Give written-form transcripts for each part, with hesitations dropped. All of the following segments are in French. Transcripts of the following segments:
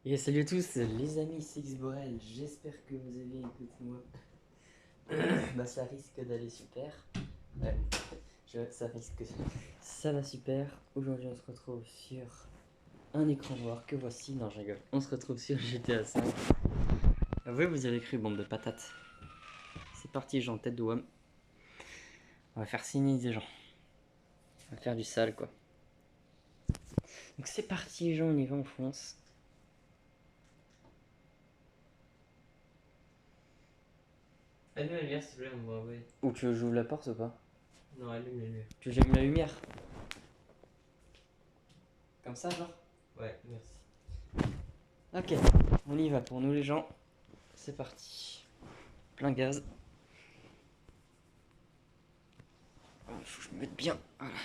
Et salut à tous les amis, c'est Xborel, j'espère que vous allez écouter moi. Bah ça risque d'aller super. Ouais, ça va super. Aujourd'hui on se retrouve sur un écran noir que voici. Non je rigole. On se retrouve sur GTA 5. Oui vous avez cru, bande de patates. C'est parti Jean, tête de WAM. On va faire signer des gens. On va faire du sale quoi. Donc c'est parti Jean, on y va, on fonce. Allume la lumière s'il te plaît, on va envoyer. Ou tu veux que j'ouvre la porte ou pas? Non, allume la lumière. Tu veux que j'allume la lumière? Comme ça genre? Ouais, merci. Ok, on y va pour nous les gens. C'est parti. Plein gaz. Faut que je me mette bien. Voilà.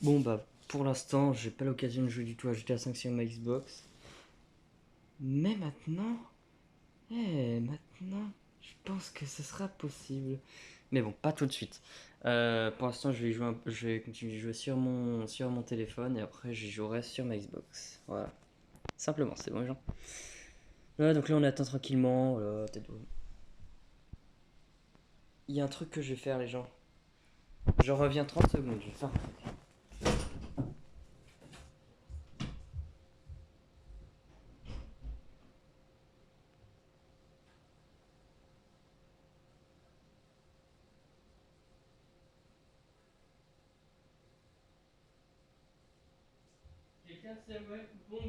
Bon bah pour l'instant j'ai pas l'occasion de jouer du tout à GTA 5 sur ma Xbox. Mais maintenant, maintenant, je pense que ce sera possible. Mais bon, pas tout de suite. Pour l'instant, je vais continuer de jouer sur mon téléphone et après, j'y jouerai sur ma Xbox. Voilà. Simplement, c'est bon, les gens. Ouais, donc là, on attend tranquillement. Voilà, il y a un truc que je vais faire, les gens. Je reviens 30 secondes. Je vais faire. Quelqu'un sait ouais, coupe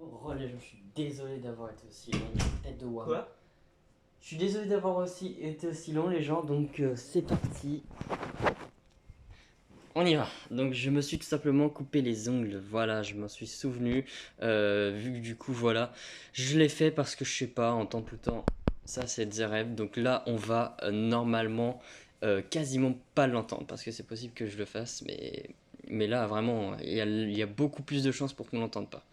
Oh les gens, je suis désolé d'avoir été aussi long. Tête de WAM. Quoi? Je suis désolé d'avoir aussi été aussi long les gens, donc c'est parti. On y va. Donc je me suis tout simplement coupé les ongles. Voilà, je m'en suis souvenu. Vu que du coup voilà, je l'ai fait parce que je sais pas, en temps tout temps, ça c'est des rêves. Donc là on va normalement quasiment pas l'entendre parce que c'est possible que je le fasse, mais là vraiment il y a beaucoup plus de chances pour qu'on l'entende pas.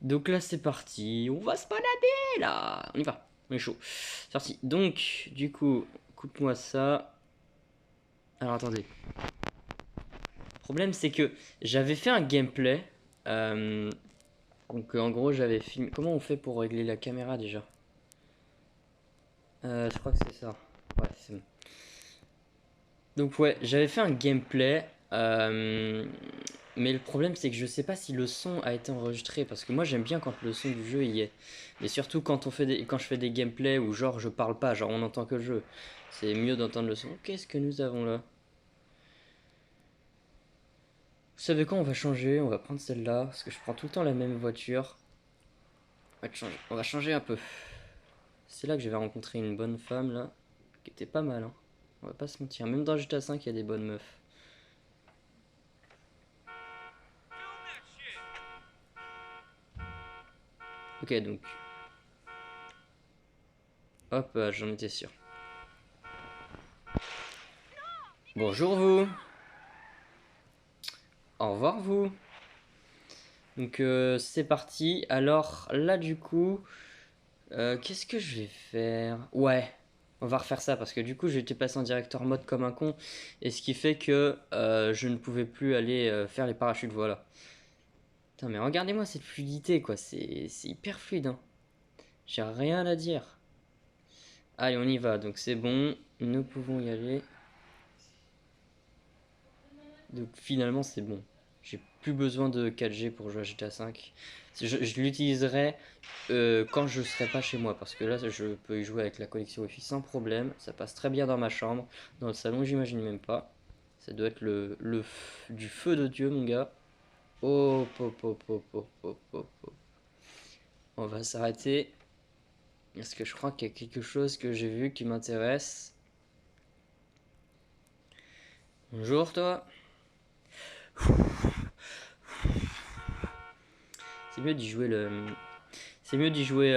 Donc là c'est parti, on va se balader là. On y va, on est chaud. C'est parti. Donc du coup, coupe-moi ça. Alors attendez. Le problème c'est que j'avais fait un gameplay. euh, donc en gros j'avais filmé. Comment on fait pour régler la caméra déjà? Je crois que c'est ça. Ouais, c'est bon. Donc ouais, j'avais fait un gameplay. Mais le problème c'est que je sais pas si le son a été enregistré parce que moi j'aime bien quand le son du jeu y est. Mais surtout quand quand je fais des gameplays où genre je parle pas, genre on entend que le jeu. C'est mieux d'entendre le son. Qu'est-ce que nous avons là? Vous savez quoi, on va changer, on va prendre celle-là parce que je prends tout le temps la même voiture. On va changer un peu. C'est là que j'avais rencontré une bonne femme là, qui était pas mal, hein. On va pas se mentir, même dans GTA 5 il y a des bonnes meufs. Ok donc, hop, j'en étais sûr. Bonjour vous. Au revoir vous. Donc c'est parti. Alors là du coup, qu'est-ce que je vais faire? Ouais, on va refaire ça parce que du coup j'étais passé en directeur mode comme un con. Et ce qui fait que je ne pouvais plus aller faire les parachutes, voilà. Putain mais regardez-moi cette fluidité quoi, c'est hyper fluide, hein. J'ai rien à dire. Allez on y va, donc c'est bon, nous pouvons y aller. Donc finalement c'est bon. J'ai plus besoin de 4G pour jouer à GTA 5. Je l'utiliserai quand je serai pas chez moi parce que là je peux y jouer avec la connexion Wi-Fi sans problème. Ça passe très bien dans ma chambre, dans le salon j'imagine même pas. Ça doit être du feu de Dieu mon gars. Oh, on va s'arrêter parce que je crois qu'il y a quelque chose que j'ai vu qui m'intéresse. Bonjour toi. C'est mieux d'y jouer C'est mieux d'y jouer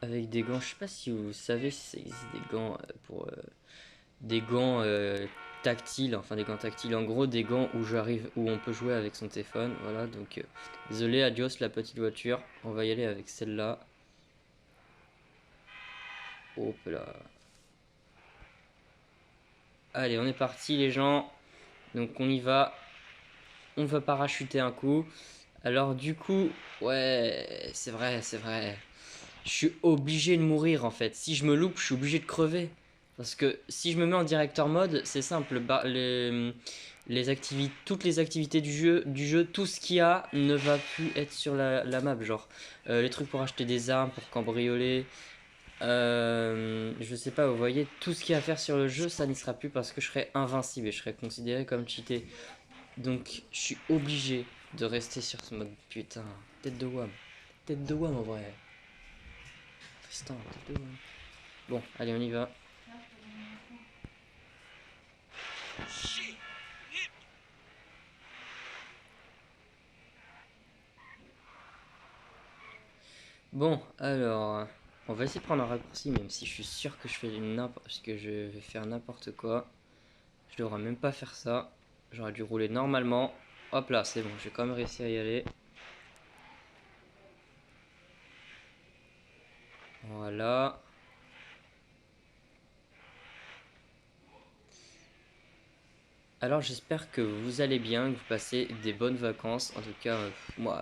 avec des gants. Je sais pas si vous savez si ça existe des gants pour des gants tactiles, enfin des gants tactiles. En gros, des gants où on peut jouer avec son téléphone. Voilà. Donc désolé, adios la petite voiture. On va y aller avec celle-là. Hop là. Allez, on est parti les gens. Donc on y va. On va parachuter un coup. Alors du coup, ouais, c'est vrai, c'est vrai. Je suis obligé de mourir en fait. Si je me loupe, je suis obligé de crever. Parce que si je me mets en directeur mode, c'est simple. Toutes les activités du jeu, tout ce qu'il y a ne va plus être sur la map. Genre les trucs pour acheter des armes, pour cambrioler. Je sais pas, vous voyez, tout ce qu'il y a à faire sur le jeu, ça n'y sera plus parce que je serai invincible et je serai considéré comme cheaté. Donc je suis obligé de rester sur ce mode. Putain, tête de WAM. Tête de WAM en vrai. Tristan, tête de WAM. Bon, allez, on y va. Bon, alors, on va essayer de prendre un raccourci, même si je suis sûr que je vais faire n'importe quoi. Je devrais même pas faire ça. J'aurais dû rouler normalement. Hop là, c'est bon, j'ai quand même réussi à y aller. Voilà. Alors j'espère que vous allez bien, que vous passez des bonnes vacances. En tout cas, moi,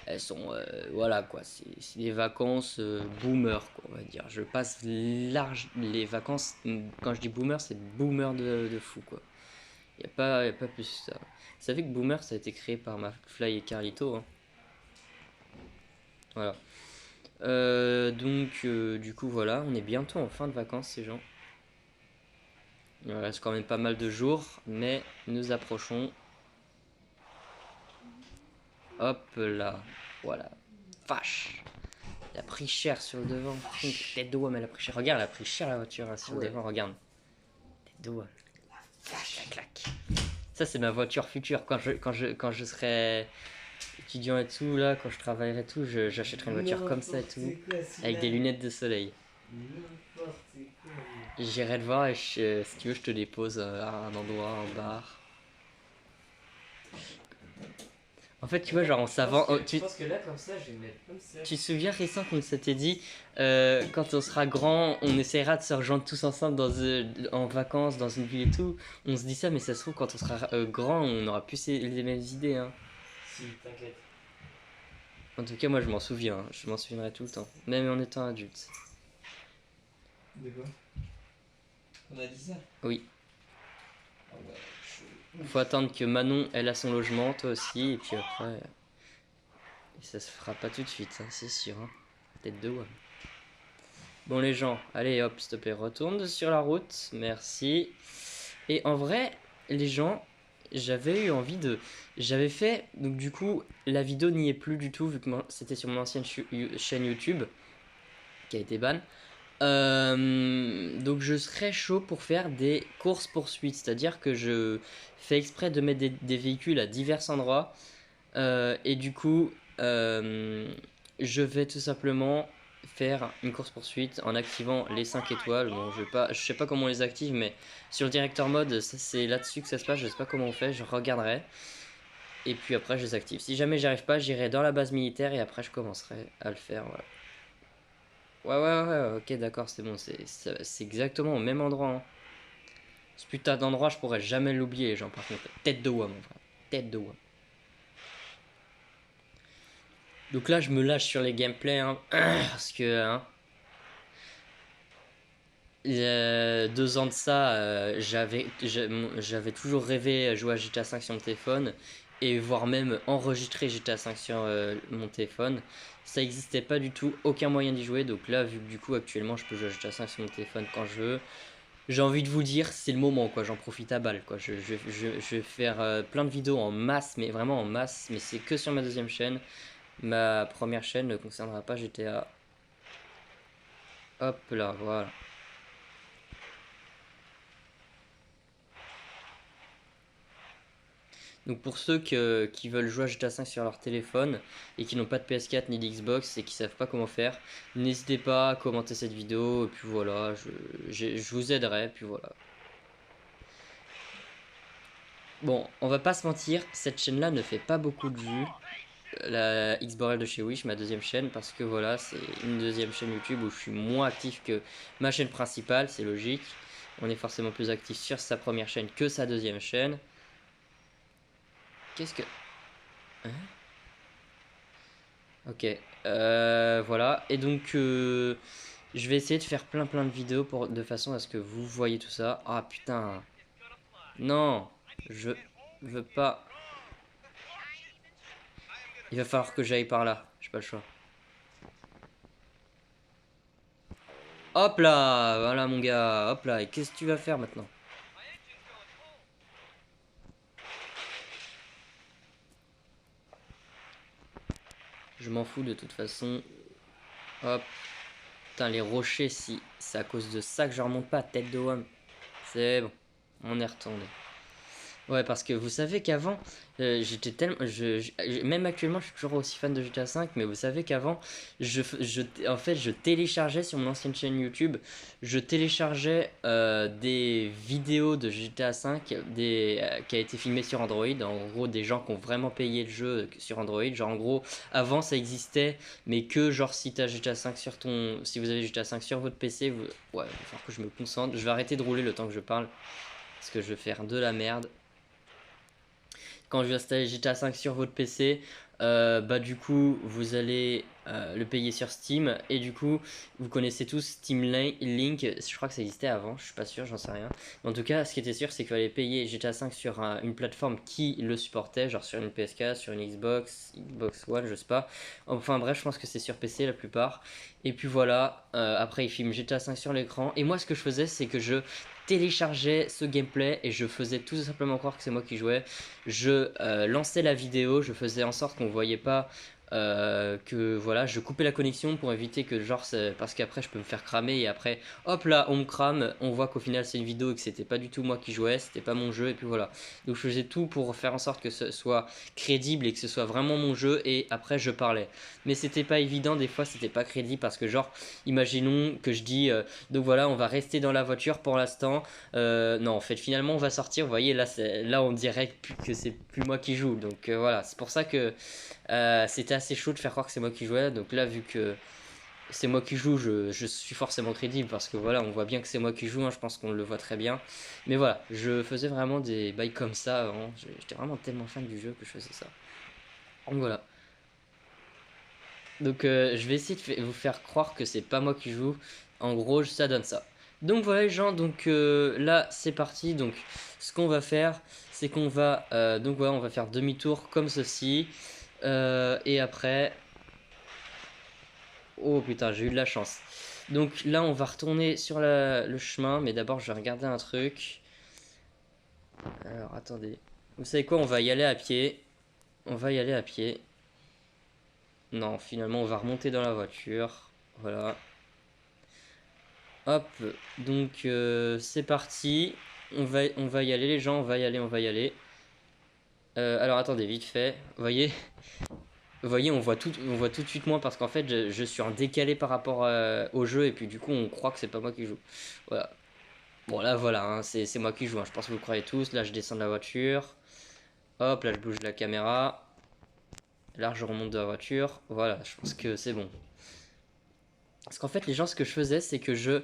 elles sont, voilà quoi, c'est des vacances boomer, quoi, on va dire. Je passe large les vacances. Quand je dis boomer, c'est boomer de fou, quoi. Y a pas plus que ça. Vous savez que boomer, ça a été créé par McFly et Carlito, hein. Voilà. Donc, du coup, voilà, on est bientôt en fin de vacances, ces gens. Il reste quand même pas mal de jours, mais nous approchons. Hop là. Voilà. Vache. Elle a pris cher sur le devant. Tête de mais elle a pris cher. Regarde, elle a pris cher la voiture hein, sur le devant. Regarde. Tête de Vache, la claque. Ça, c'est ma voiture future. Quand je serai étudiant et tout, là, quand je travaillerai et tout, j'achèterai une voiture comme ça et tout. Avec des lunettes de soleil. J'irai te voir et si tu veux, je te dépose à un endroit, en bar. En fait, tu vois, genre en savant. Je pense que là, comme ça, je vais mettre comme ça. Tu te souviens récent qu'on s'était dit, quand on sera grand, on essaiera de se rejoindre tous ensemble en vacances, dans une ville et tout. On se dit ça, mais ça se trouve, quand on sera grand, on aura plus les mêmes idées. Hein. Si, t'inquiète. En tout cas, moi, je m'en souviens. Hein. Je m'en souviendrai tout le temps, même en étant adulte. De quoi? On a dit ça? Oui. Ah ouais, Faut attendre que Manon, elle a son logement, toi aussi, et puis après. Et ça se fera pas tout de suite, hein, c'est sûr. Hein. Tête de ouais. Bon, les gens, allez hop, s'il te plaît, retourne sur la route. Merci. Et en vrai, les gens, j'avais eu envie de. J'avais fait. Donc, du coup, la vidéo n'y est plus du tout, vu que c'était sur mon ancienne chaîne YouTube, qui a été ban. Donc je serais chaud pour faire des courses-poursuites, c'est-à-dire que je fais exprès de mettre des véhicules à divers endroits et du coup je vais tout simplement faire une course-poursuite en activant les 5 étoiles. Bon, je sais pas comment on les active, mais sur le directeur mode, c'est là-dessus que ça se passe, je sais pas comment on fait, je regarderai. Et puis après je les active. Si jamais j'y arrive pas, j'irai dans la base militaire et après je commencerai à le faire, voilà. Ouais, ok, d'accord, c'est bon, c'est exactement au même endroit. Hein. Ce putain d'endroit, je pourrais jamais l'oublier, genre, par contre. Tête de oie, mon frère. Tête de oie. Donc là, je me lâche sur les gameplays, hein, parce que, hein, 2 ans de ça, j'avais toujours rêvé à jouer à GTA 5 sur mon téléphone, et voire même enregistrer GTA 5 sur mon téléphone. Ça n'existait pas du tout, aucun moyen d'y jouer, donc là, vu que du coup, actuellement, je peux jouer à GTA 5 sur mon téléphone quand je veux, j'ai envie de vous dire, c'est le moment, quoi, j'en profite à balle, quoi. Je vais faire plein de vidéos en masse, mais vraiment en masse, mais c'est que sur ma deuxième chaîne. Ma première chaîne ne concernera pas GTA. Hop là, voilà. Donc pour ceux qui veulent jouer à GTA 5 sur leur téléphone et qui n'ont pas de PS4 ni d'Xbox et qui savent pas comment faire, n'hésitez pas à commenter cette vidéo et puis voilà, je vous aiderai, puis voilà. Bon, on va pas se mentir, cette chaîne-là ne fait pas beaucoup de vues. La Xborel de chez Wish, ma deuxième chaîne, parce que voilà, c'est une deuxième chaîne YouTube où je suis moins actif que ma chaîne principale, c'est logique. On est forcément plus actif sur sa première chaîne que sa deuxième chaîne. Qu'est-ce que... Hein? Ok, voilà. Et donc, je vais essayer de faire plein de vidéos de façon à ce que vous voyez tout ça. Ah putain. Non, je veux pas. Il va falloir que j'aille par là, j'ai pas le choix. Hop là, voilà mon gars, hop là. Et qu'est-ce que tu vas faire maintenant? Je m'en fous de toute façon. Hop. Putain, les rochers, si c'est à cause de ça que je remonte pas, tête de homme. C'est bon, on est retourné. Ouais, parce que vous savez qu'avant, j'étais tellement. Même actuellement, je suis toujours aussi fan de GTA V, mais vous savez qu'avant, en fait, je téléchargeais sur mon ancienne chaîne YouTube, je téléchargeais des vidéos de GTA V qui a été filmé sur Android. En gros, des gens qui ont vraiment payé le jeu sur Android. Genre, en gros, avant, ça existait, mais que genre, si t'as GTA V sur si vous avez GTA V sur votre PC, ouais, il va falloir que je me concentre. Je vais arrêter de rouler le temps que je parle, parce que je vais faire de la merde. Quand je vais installer GTA 5 sur votre PC, bah du coup vous allez le payer sur Steam. Et du coup, vous connaissez tous Steam Link. Je crois que ça existait avant, je suis pas sûr, j'en sais rien. Mais en tout cas, ce qui était sûr, c'est qu'il fallait payer GTA 5 sur une plateforme qui le supportait, genre sur une PS4, sur une Xbox One, je sais pas. Enfin bref, je pense que c'est sur PC la plupart. Et puis voilà, après il filme GTA 5 sur l'écran. Et moi, ce que je faisais, c'est que je téléchargeais ce gameplay et je faisais tout simplement croire que c'est moi qui jouais. Je lançais la vidéo, je faisais en sorte qu'on voyait pas que voilà, je coupais la connexion pour éviter que genre parce qu'après je peux me faire cramer et après hop là on me crame, on voit qu'au final c'est une vidéo et que c'était pas du tout moi qui jouais, c'était pas mon jeu et puis voilà. Donc je faisais tout pour faire en sorte que ce soit crédible et que ce soit vraiment mon jeu et après je parlais. Mais c'était pas évident, des fois c'était pas crédible parce que genre imaginons que je dis donc voilà, on va rester dans la voiture pour l'instant. Non, en fait finalement on va sortir, vous voyez là on dirait que c'est plus moi qui joue. Donc voilà, c'est pour ça que c'était assez chaud de faire croire que c'est moi qui jouais. Donc là, vu que c'est moi qui joue, je suis forcément crédible parce que voilà, on voit bien que c'est moi qui joue. Hein, je pense qu'on le voit très bien. Mais voilà, je faisais vraiment des bails comme ça avant. J'étais vraiment tellement fan du jeu que je faisais ça. Donc voilà. Donc je vais essayer de vous faire croire que c'est pas moi qui joue. En gros, ça donne ça. Donc voilà les gens, donc là c'est parti. Donc ce qu'on va faire, c'est qu'on va donc voilà, on va faire demi-tour comme ceci. Et après, oh putain, j'ai eu de la chance. Donc là, on va retourner sur le chemin, mais d'abord, je vais regarder un truc. Alors, attendez. Vous savez quoi, on va y aller à pied. On va y aller à pied. Non, finalement, on va remonter dans la voiture. Voilà. Hop, donc c'est parti. On va y aller, les gens, on va y aller, on va y aller. Alors, attendez, vite fait. Vous voyez, on voit tout de suite moins parce qu'en fait, je suis en décalé par rapport au jeu et puis du coup, on croit que c'est pas moi qui joue. Voilà. Bon, là, voilà, hein, c'est moi qui joue. Hein. Je pense que vous le croyez tous. Là, je descends de la voiture. Hop, là, je bouge la caméra. Là, je remonte de la voiture. Voilà, je pense que c'est bon. Parce qu'en fait, les gens, ce que je faisais, c'est que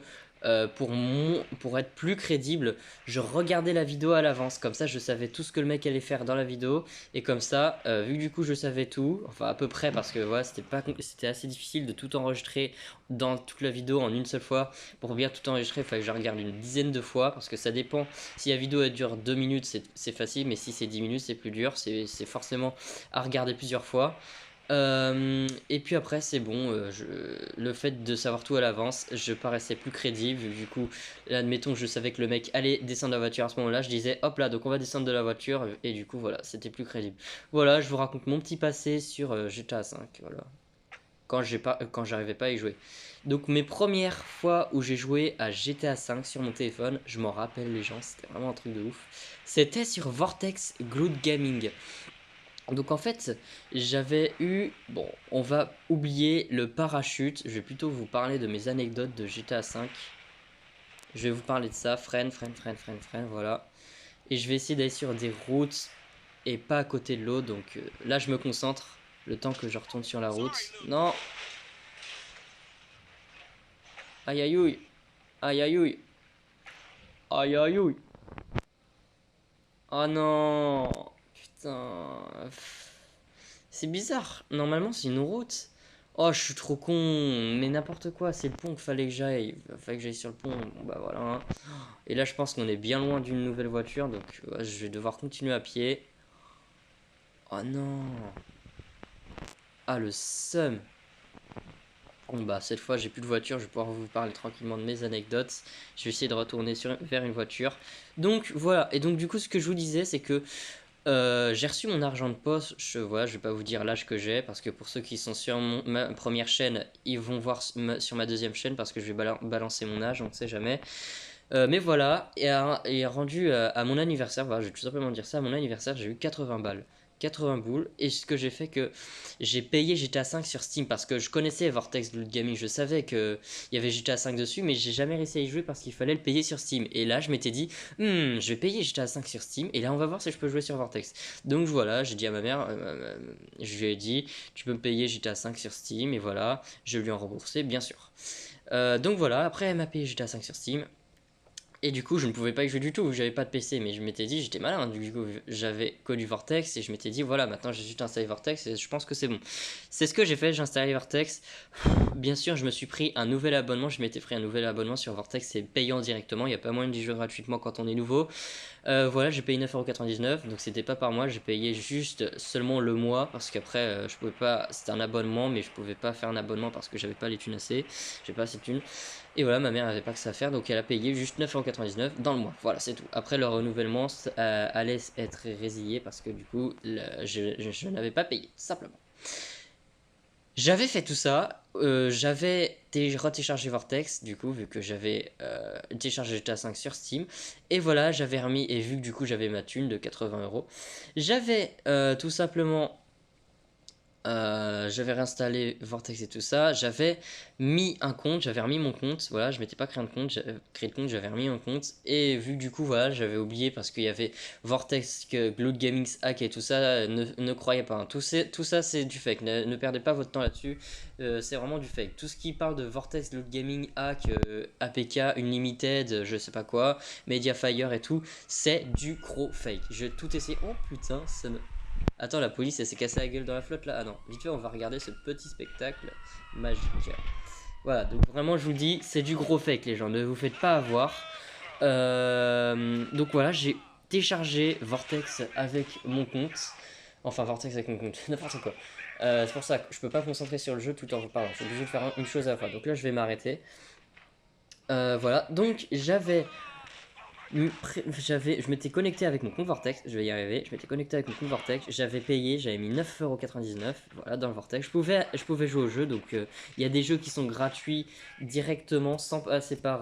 pour être plus crédible, je regardais la vidéo à l'avance. Comme ça, je savais tout ce que le mec allait faire dans la vidéo. Et comme ça, vu que du coup, je savais tout, enfin à peu près, parce que voilà, c'était assez difficile de tout enregistrer dans toute la vidéo en une seule fois. Pour bien tout enregistrer, il fallait que je regarde une dizaine de fois. Parce que ça dépend. Si la vidéo elle dure 2 minutes, c'est facile. Mais si c'est 10 minutes, c'est plus dur. C'est forcément à regarder plusieurs fois. Et puis après, c'est bon. Le fait de savoir tout à l'avance, je paraissais plus crédible. Du coup, là, admettons que je savais que le mec allait descendre de la voiture à ce moment-là. Je disais, hop là, donc on va descendre de la voiture. Et du coup, voilà, c'était plus crédible. Voilà, je vous raconte mon petit passé sur GTA 5. Voilà. Quand j'arrivais pas à y jouer. Donc, mes premières fois où j'ai joué à GTA 5 sur mon téléphone, je m'en rappelle, les gens, c'était vraiment un truc de ouf. C'était sur Vortex Cloud Gaming. Donc en fait, j'avais eu... Bon, on va oublier le parachute. Je vais plutôt vous parler de mes anecdotes de GTA 5. Je vais vous parler de ça. Freine, voilà. Et je vais essayer d'aller sur des routes et pas à côté de l'eau. Donc là, je me concentre. Le temps que je retourne sur la route. Non. Aïe aïe aïe. Aïe aïe aïe. Aïe aïe aïe. Oh non. Putain. C'est bizarre. Normalement, c'est une route. Oh, je suis trop con. Mais n'importe quoi. C'est le pont qu'il fallait que j'aille. Il fallait que j'aille sur le pont. Bon, bah voilà. Hein. Et là, je pense qu'on est bien loin d'une nouvelle voiture. Donc, ouais, je vais devoir continuer à pied. Oh non. Ah, le seum. Bon, bah, cette fois, j'ai plus de voiture. Je vais pouvoir vous parler tranquillement de mes anecdotes. Je vais essayer de retourner vers une voiture. Donc, voilà. Et donc, du coup, ce que je vous disais, c'est que j'ai reçu mon argent de poche. Voilà, je vais pas vous dire l'âge que j'ai parce que pour ceux qui sont sur ma première chaîne, ils vont voir sur ma deuxième chaîne parce que je vais balancer mon âge, on ne sait jamais. Mais voilà, et rendu à mon anniversaire, voilà, je vais tout simplement dire ça, à mon anniversaire, j'ai eu 80 balles. 80 boules, et ce que j'ai fait que j'ai payé GTA 5 sur Steam parce que je connaissais Vortex Blood Gaming, je savais qu'il y avait GTA 5 dessus, mais j'ai jamais réussi à y jouer parce qu'il fallait le payer sur Steam. Et là, je m'étais dit, je vais payer GTA 5 sur Steam, et là, on va voir si je peux jouer sur Vortex. Donc voilà, j'ai dit à ma mère, je lui ai dit, tu peux me payer GTA 5 sur Steam, et voilà, je lui ai remboursé, bien sûr. Donc voilà, après, elle m'a payé GTA 5 sur Steam. Et du coup, je ne pouvais pas y jouer du tout, j'avais pas de PC, mais je m'étais dit, j'étais malin, du coup, j'avais connu Vortex, et je m'étais dit, voilà, maintenant j'ai juste installé Vortex, et je pense que c'est bon. C'est ce que j'ai fait, j'ai installé Vortex. Bien sûr, je me suis pris un nouvel abonnement, je m'étais pris un nouvel abonnement sur Vortex, c'est payant directement, il n'y a pas moyen d'y jouer gratuitement quand on est nouveau. Voilà, j'ai payé 9,99€, donc c'était pas par mois, j'ai payé juste seulement le mois, parce qu'après, je pouvais pas, c'était un abonnement, mais je pouvais pas faire un abonnement parce que j'avais pas les thunes assez, j'ai pas assez de thunes. Et voilà, ma mère n'avait pas que ça à faire, donc elle a payé juste 9,99€ dans le mois. Voilà, c'est tout. Après, le renouvellement allait être résilié parce que du coup, je n'avais pas payé, simplement. J'avais fait tout ça, j'avais retéléchargé Vortex, du coup, vu que j'avais téléchargé GTA 5 sur Steam. Et voilà, j'avais remis, et vu que du coup j'avais ma thune de 80€, j'avais tout simplement j'avais réinstallé Vortex et tout ça. J'avais mis un compte, j'avais remis mon compte. Voilà, je m'étais pas créé un compte, j'avais créé le compte, j'avais remis un compte. Et vu que du coup, voilà, j'avais oublié parce qu'il y avait Vortex, que Loot Gaming's hack et tout ça, ne croyez pas. Hein. Tout ça, c'est du fake. Ne perdez pas votre temps là-dessus. C'est vraiment du fake. Tout ce qui parle de Vortex, Loot Gaming, hack, APK, Unlimited, je sais pas quoi, Mediafire et tout, c'est du gros fake. J'ai tout essayé. Oh putain, ça me. Attends, la police, elle s'est cassée la gueule dans la flotte là. Ah non, vite fait, on va regarder ce petit spectacle magique. Voilà, donc vraiment, je vous dis, c'est du gros fake, les gens. Ne vous faites pas avoir. Donc voilà, j'ai téléchargé Vortex avec mon compte. Enfin, Vortex avec mon compte, n'importe quoi. C'est pour ça que je peux pas me concentrer sur le jeu tout en vous parlant. Je suis obligé de faire une chose à la fois. Donc là, je vais m'arrêter. Voilà, donc je m'étais connecté avec mon compte Vortex, je vais y arriver, je m'étais connecté avec mon compte Vortex, j'avais payé, j'avais mis 9,99€, voilà, dans le Vortex, je pouvais jouer au jeu, donc il y a des jeux qui sont gratuits directement, sans acheter par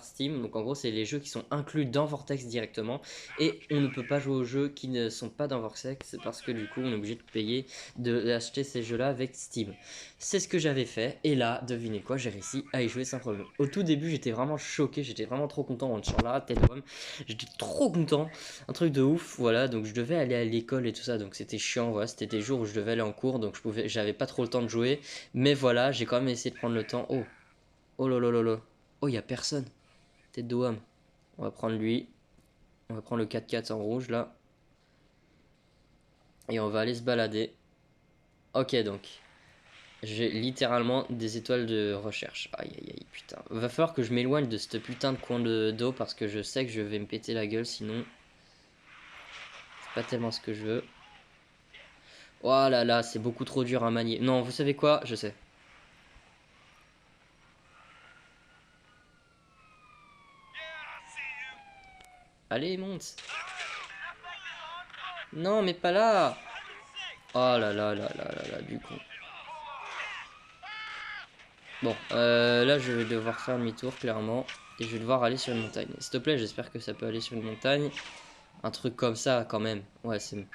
Steam, donc en gros c'est les jeux qui sont inclus dans Vortex directement, et on ne peut pas jouer aux jeux qui ne sont pas dans Vortex, parce que du coup on est obligé de payer, d'acheter ces jeux-là avec Steam. C'est ce que j'avais fait, et là, devinez quoi, j'ai réussi à y jouer sans problème. Au tout début, j'étais vraiment choqué, j'étais vraiment trop content en Charlara, tête d'homme. J'étais trop content, un truc de ouf, voilà. Donc je devais aller à l'école et tout ça, donc c'était chiant, voilà. C'était des jours où je devais aller en cours, donc j'avais pas trop le temps de jouer. Mais voilà, j'ai quand même essayé de prendre le temps. Oh, oh lolo, oh, y a personne, tête d'homme. On va prendre lui, on va prendre le 4x4 en rouge là, et on va aller se balader. Ok, donc. J'ai littéralement des étoiles de recherche. Aïe aïe aïe, putain. Va falloir que je m'éloigne de ce putain de coin d'eau parce que je sais que je vais me péter la gueule sinon. C'est pas tellement ce que je veux. Oh là là, c'est beaucoup trop dur à manier. Non, vous savez quoi? Je sais. Allez, monte. Non, mais pas là. Oh là là là là là là, du coup. Bon, là je vais devoir faire demi-tour clairement. Et je vais devoir aller sur une montagne. S'il te plaît, j'espère que ça peut aller sur une montagne. Un truc comme ça quand même. Ouais, c'est...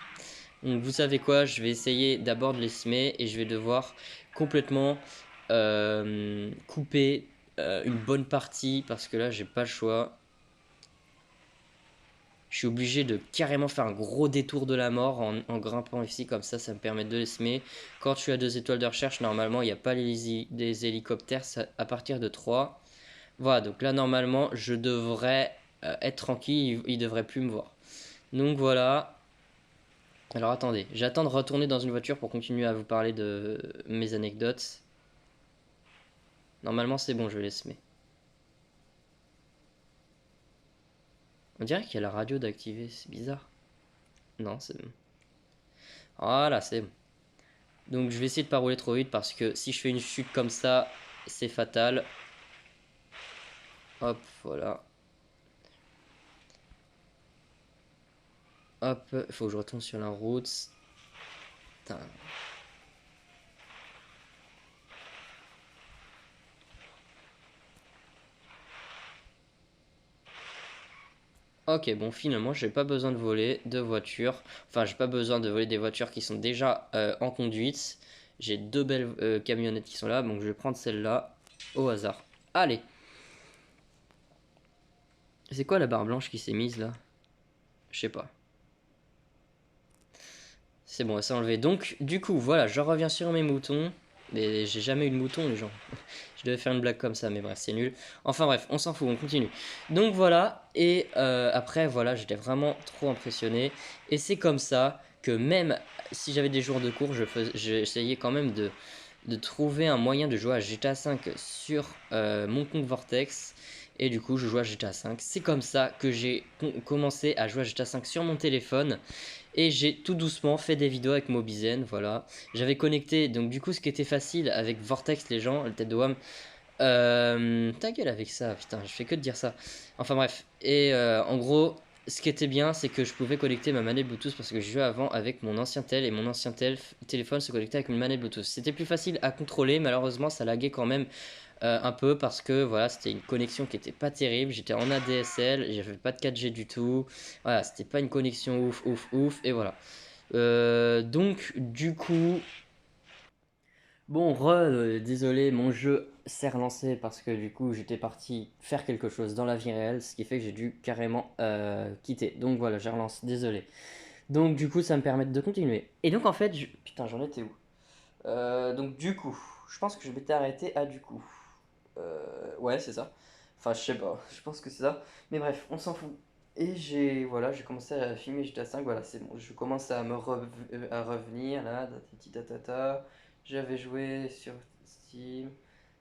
Donc vous savez quoi, je vais essayer d'abord de les semer et je vais devoir complètement couper une bonne partie parce que là j'ai pas le choix. Je suis obligé de carrément faire un gros détour de la mort en grimpant ici, comme ça me permet de les semer. Quand tu as 2 étoiles de recherche, normalement il n'y a pas des hélicoptères à partir de 3. Voilà, donc là normalement je devrais être tranquille, il devrait plus me voir. Donc voilà. Alors attendez, j'attends de retourner dans une voiture pour continuer à vous parler de mes anecdotes. Normalement c'est bon, je les semer. On dirait qu'il y a la radio d'activer, c'est bizarre. Non, c'est bon. Voilà, c'est bon. Donc je vais essayer de pas rouler trop vite parce que si je fais une chute comme ça, c'est fatal. Hop, voilà. Hop, il faut que je retourne sur la route. Putain. Ok, bon, finalement, j'ai pas besoin de voler de voitures. Enfin, j'ai pas besoin de voler des voitures qui sont déjà en conduite. J'ai 2 belles camionnettes qui sont là, donc je vais prendre celle-là au hasard. Allez. C'est quoi la barre blanche qui s'est mise là? Je sais pas. C'est bon, elle s'est enlevée. Donc, du coup, voilà, je reviens sur mes moutons. Mais j'ai jamais eu de moutons, les gens. Je devais faire une blague comme ça, mais bref, c'est nul. Enfin bref, on s'en fout, on continue. Donc voilà, et après, voilà, j'étais vraiment trop impressionné. Et c'est comme ça que même si j'avais des jours de cours, j'essayais quand même de trouver un moyen de jouer à GTA 5 sur mon compte Vortex. Et du coup, je joue à GTA 5. C'est comme ça que j'ai commencé à jouer à GTA 5 sur mon téléphone. Et j'ai tout doucement fait des vidéos avec Mobizen, voilà. J'avais connecté, donc du coup, ce qui était facile avec Vortex, les gens, le tête de WAM. Ta gueule avec ça, putain, je fais que de dire ça. Enfin bref, et en gros, ce qui était bien, c'est que je pouvais connecter ma manette Bluetooth parce que je jouais avant avec mon ancien tel et mon ancien téléphone se connectait avec une manette Bluetooth. C'était plus facile à contrôler, malheureusement, ça laguait quand même un peu parce que voilà, c'était une connexion qui était pas terrible. J'étais en ADSL, j'avais pas de 4G du tout. Voilà, c'était pas une connexion ouf, ouf, ouf, et voilà. Donc, du coup, bon, désolé, mon jeu s'est relancé parce que du coup j'étais parti faire quelque chose dans la vie réelle, ce qui fait que j'ai dû carrément quitter. Donc voilà, j'ai relancé, désolé. Donc du coup ça me permet de continuer. Et donc en fait, putain, j'en étais où? Donc du coup, je pense que je m'étais arrêté à du coup. Ouais, c'est ça. Enfin, je sais pas, je pense que c'est ça. Mais bref, on s'en fout. Et j'ai commencé à filmer GTA 5, voilà, c'est bon. Je commence à à revenir là, tatata. J'avais joué sur Steam,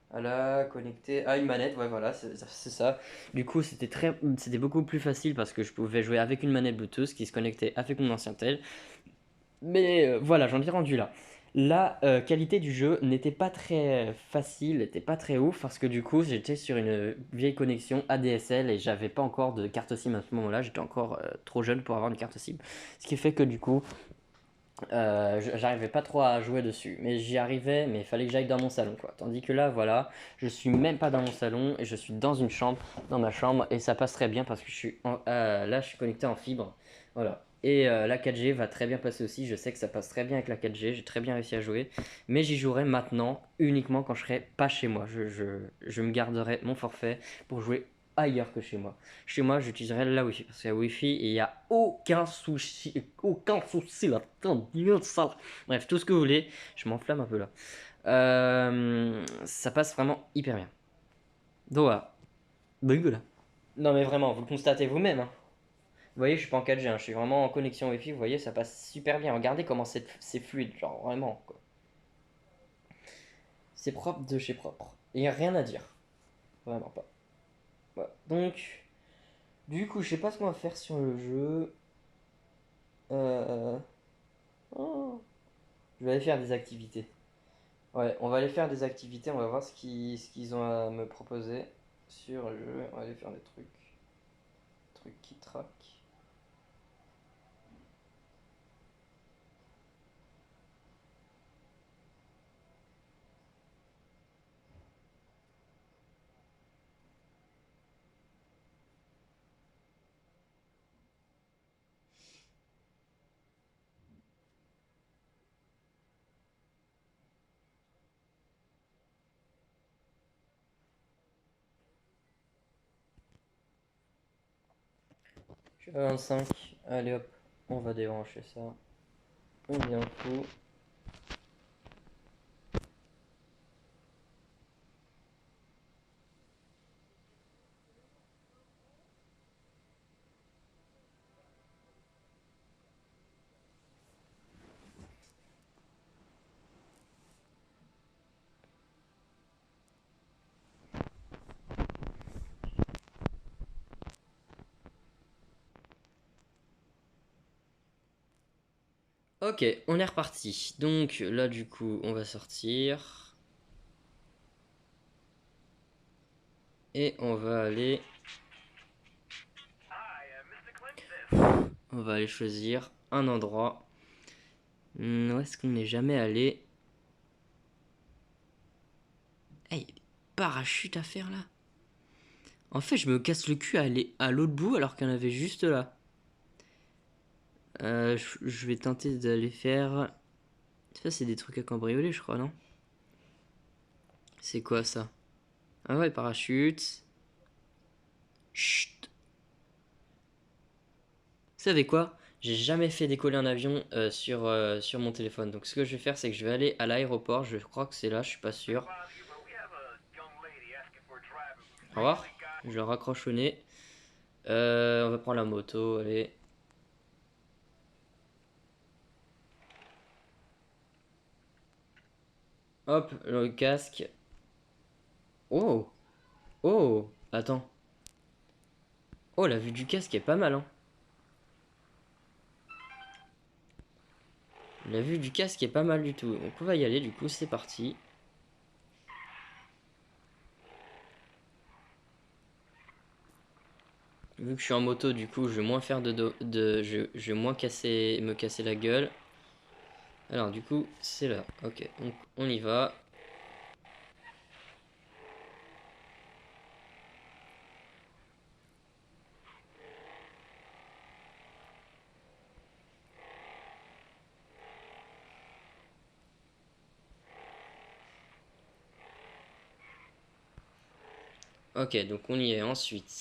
voilà, connecté à une manette, ouais, voilà, c'est ça. Du coup, c'était beaucoup plus facile parce que je pouvais jouer avec une manette Bluetooth qui se connectait avec mon ancien tel. Mais voilà, j'en ai rendu là. La qualité du jeu n'était pas très facile, n'était pas très ouf parce que du coup j'étais sur une vieille connexion ADSL et j'avais pas encore de carte SIM à ce moment-là, j'étais encore trop jeune pour avoir une carte SIM. Ce qui fait que du coup j'arrivais pas trop à jouer dessus. Mais j'y arrivais, mais il fallait que j'aille dans mon salon quoi. Tandis que là voilà, je suis même pas dans mon salon et je suis dans une chambre, dans ma chambre et ça passe très bien parce que là je suis connecté en fibre. Voilà. Et la 4G va très bien passer aussi. Je sais que ça passe très bien avec la 4G. J'ai très bien réussi à jouer. Mais j'y jouerai maintenant uniquement quand je serai pas chez moi. Je me garderai mon forfait pour jouer ailleurs que chez moi. Chez moi, j'utiliserai la Wi-Fi parce que la Wi-Fi, il n'y a aucun souci là. Bref, tout ce que vous voulez. Je m'enflamme un peu là. Ça passe vraiment hyper bien. Donc voilà. Voilà. Non mais vraiment, vous le constatez vous-même, hein. Vous voyez, je suis pas en 4G, hein, je suis vraiment en connexion Wi-Fi, vous voyez, ça passe super bien. Regardez comment c'est fluide, genre vraiment, quoi. C'est propre de chez propre. Il n'y a rien à dire. Vraiment pas. Voilà. Donc, du coup, je sais pas ce qu'on va faire sur le jeu. Euh... oh. Je vais aller faire des activités. Ouais, on va aller faire des activités, on va voir ce qu'ils ont à me proposer sur le jeu. On va aller faire des trucs qui traquent. Je suis à 25. Allez hop, on va débrancher ça. On vient fou. Ok, on est reparti. Donc là, du coup, on va sortir. Et on va aller. On va aller choisir un endroit. Où est-ce qu'on n'est jamais allé? Eh, il y a des parachutes à faire là. En fait, je me casse le cul à aller à l'autre bout alors qu'il y en avait juste là. Je vais tenter d'aller faire. Ça, c'est des trucs à cambrioler, je crois, non? C'est quoi ça? Ah ouais, parachute. Chut. Vous savez quoi? J'ai jamais fait décoller un avion sur mon téléphone. Donc ce que je vais faire, c'est que je vais aller à l'aéroport. Je crois que c'est là, je suis pas sûr. Au revoir. Je le raccroche au nez. On va prendre la moto, allez. Hop, le casque. Oh! Oh! Attends. Oh, la vue du casque est pas mal, hein. La vue du casque est pas mal du tout. Donc on va y aller, du coup, c'est parti. Vu que je suis en moto, du coup, je vais moins faire je vais moins me casser la gueule. Alors, du coup, c'est là. Ok, donc on y va. Ok, donc on y est ensuite.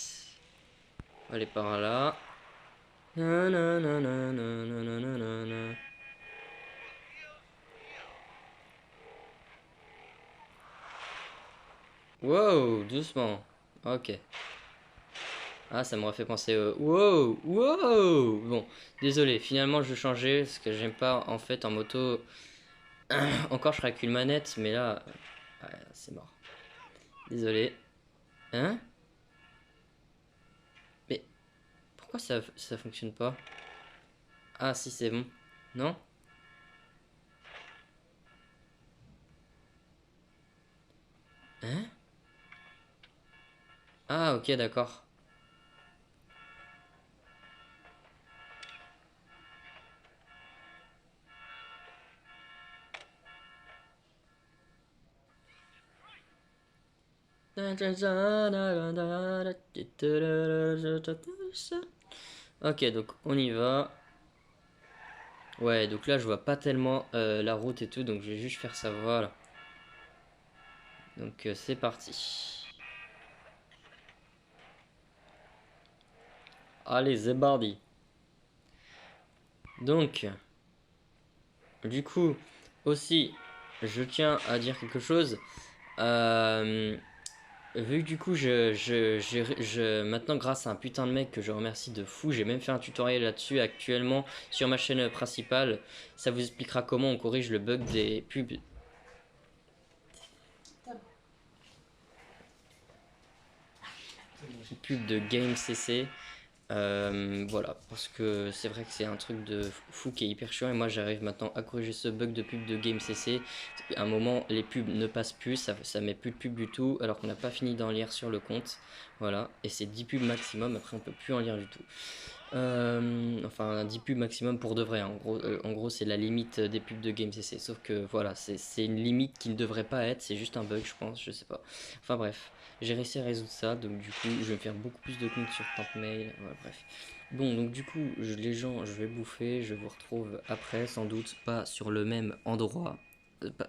On va aller par là. Nanananananananana. Wow, doucement. Ok. Ah, ça m'aurait fait penser wow, wow. Bon, désolé, finalement je vais changer parce que j'aime pas en fait en moto. Encore je ferai qu'une manette, mais là, ouais, c'est mort. Désolé. Hein? Mais pourquoi ça fonctionne pas? Ah, si, c'est bon. Non? Hein? Ah, ok, d'accord. Ok, donc on y va. Ouais, donc là je vois pas tellement la route et tout, donc je vais juste faire ça, voilà. Donc c'est parti. Allez, c'est parti. Donc, du coup, aussi, je tiens à dire quelque chose. Euh, Vu que du coup, maintenant, grâce à un putain de mec que je remercie de fou, j'ai même fait un tutoriel là-dessus actuellement sur ma chaîne principale. Ça vous expliquera comment on corrige le bug des pubs. Pubs de GameCC. Voilà, parce que c'est vrai que c'est un truc de fou qui est hyper chiant et moi j'arrive maintenant à corriger ce bug de pub de GameCC. À un moment, les pubs ne passent plus, ça met plus de pubs du tout, alors qu'on n'a pas fini d'en lire sur le compte. Voilà, et c'est 10 pubs maximum, après on peut plus en lire du tout. Enfin, 10 pubs maximum pour de vrai. En gros, c'est la limite des pubs de GameCC. Sauf que voilà, c'est une limite qui ne devrait pas être. C'est juste un bug, je pense. Je sais pas. Enfin, bref. J'ai réussi à résoudre ça. Donc, du coup, je vais me faire beaucoup plus de comptes sur Tampmail. Ouais, bref. Bon, donc, du coup, les gens, je vais bouffer. Je vous retrouve après. Sans doute pas sur le même endroit.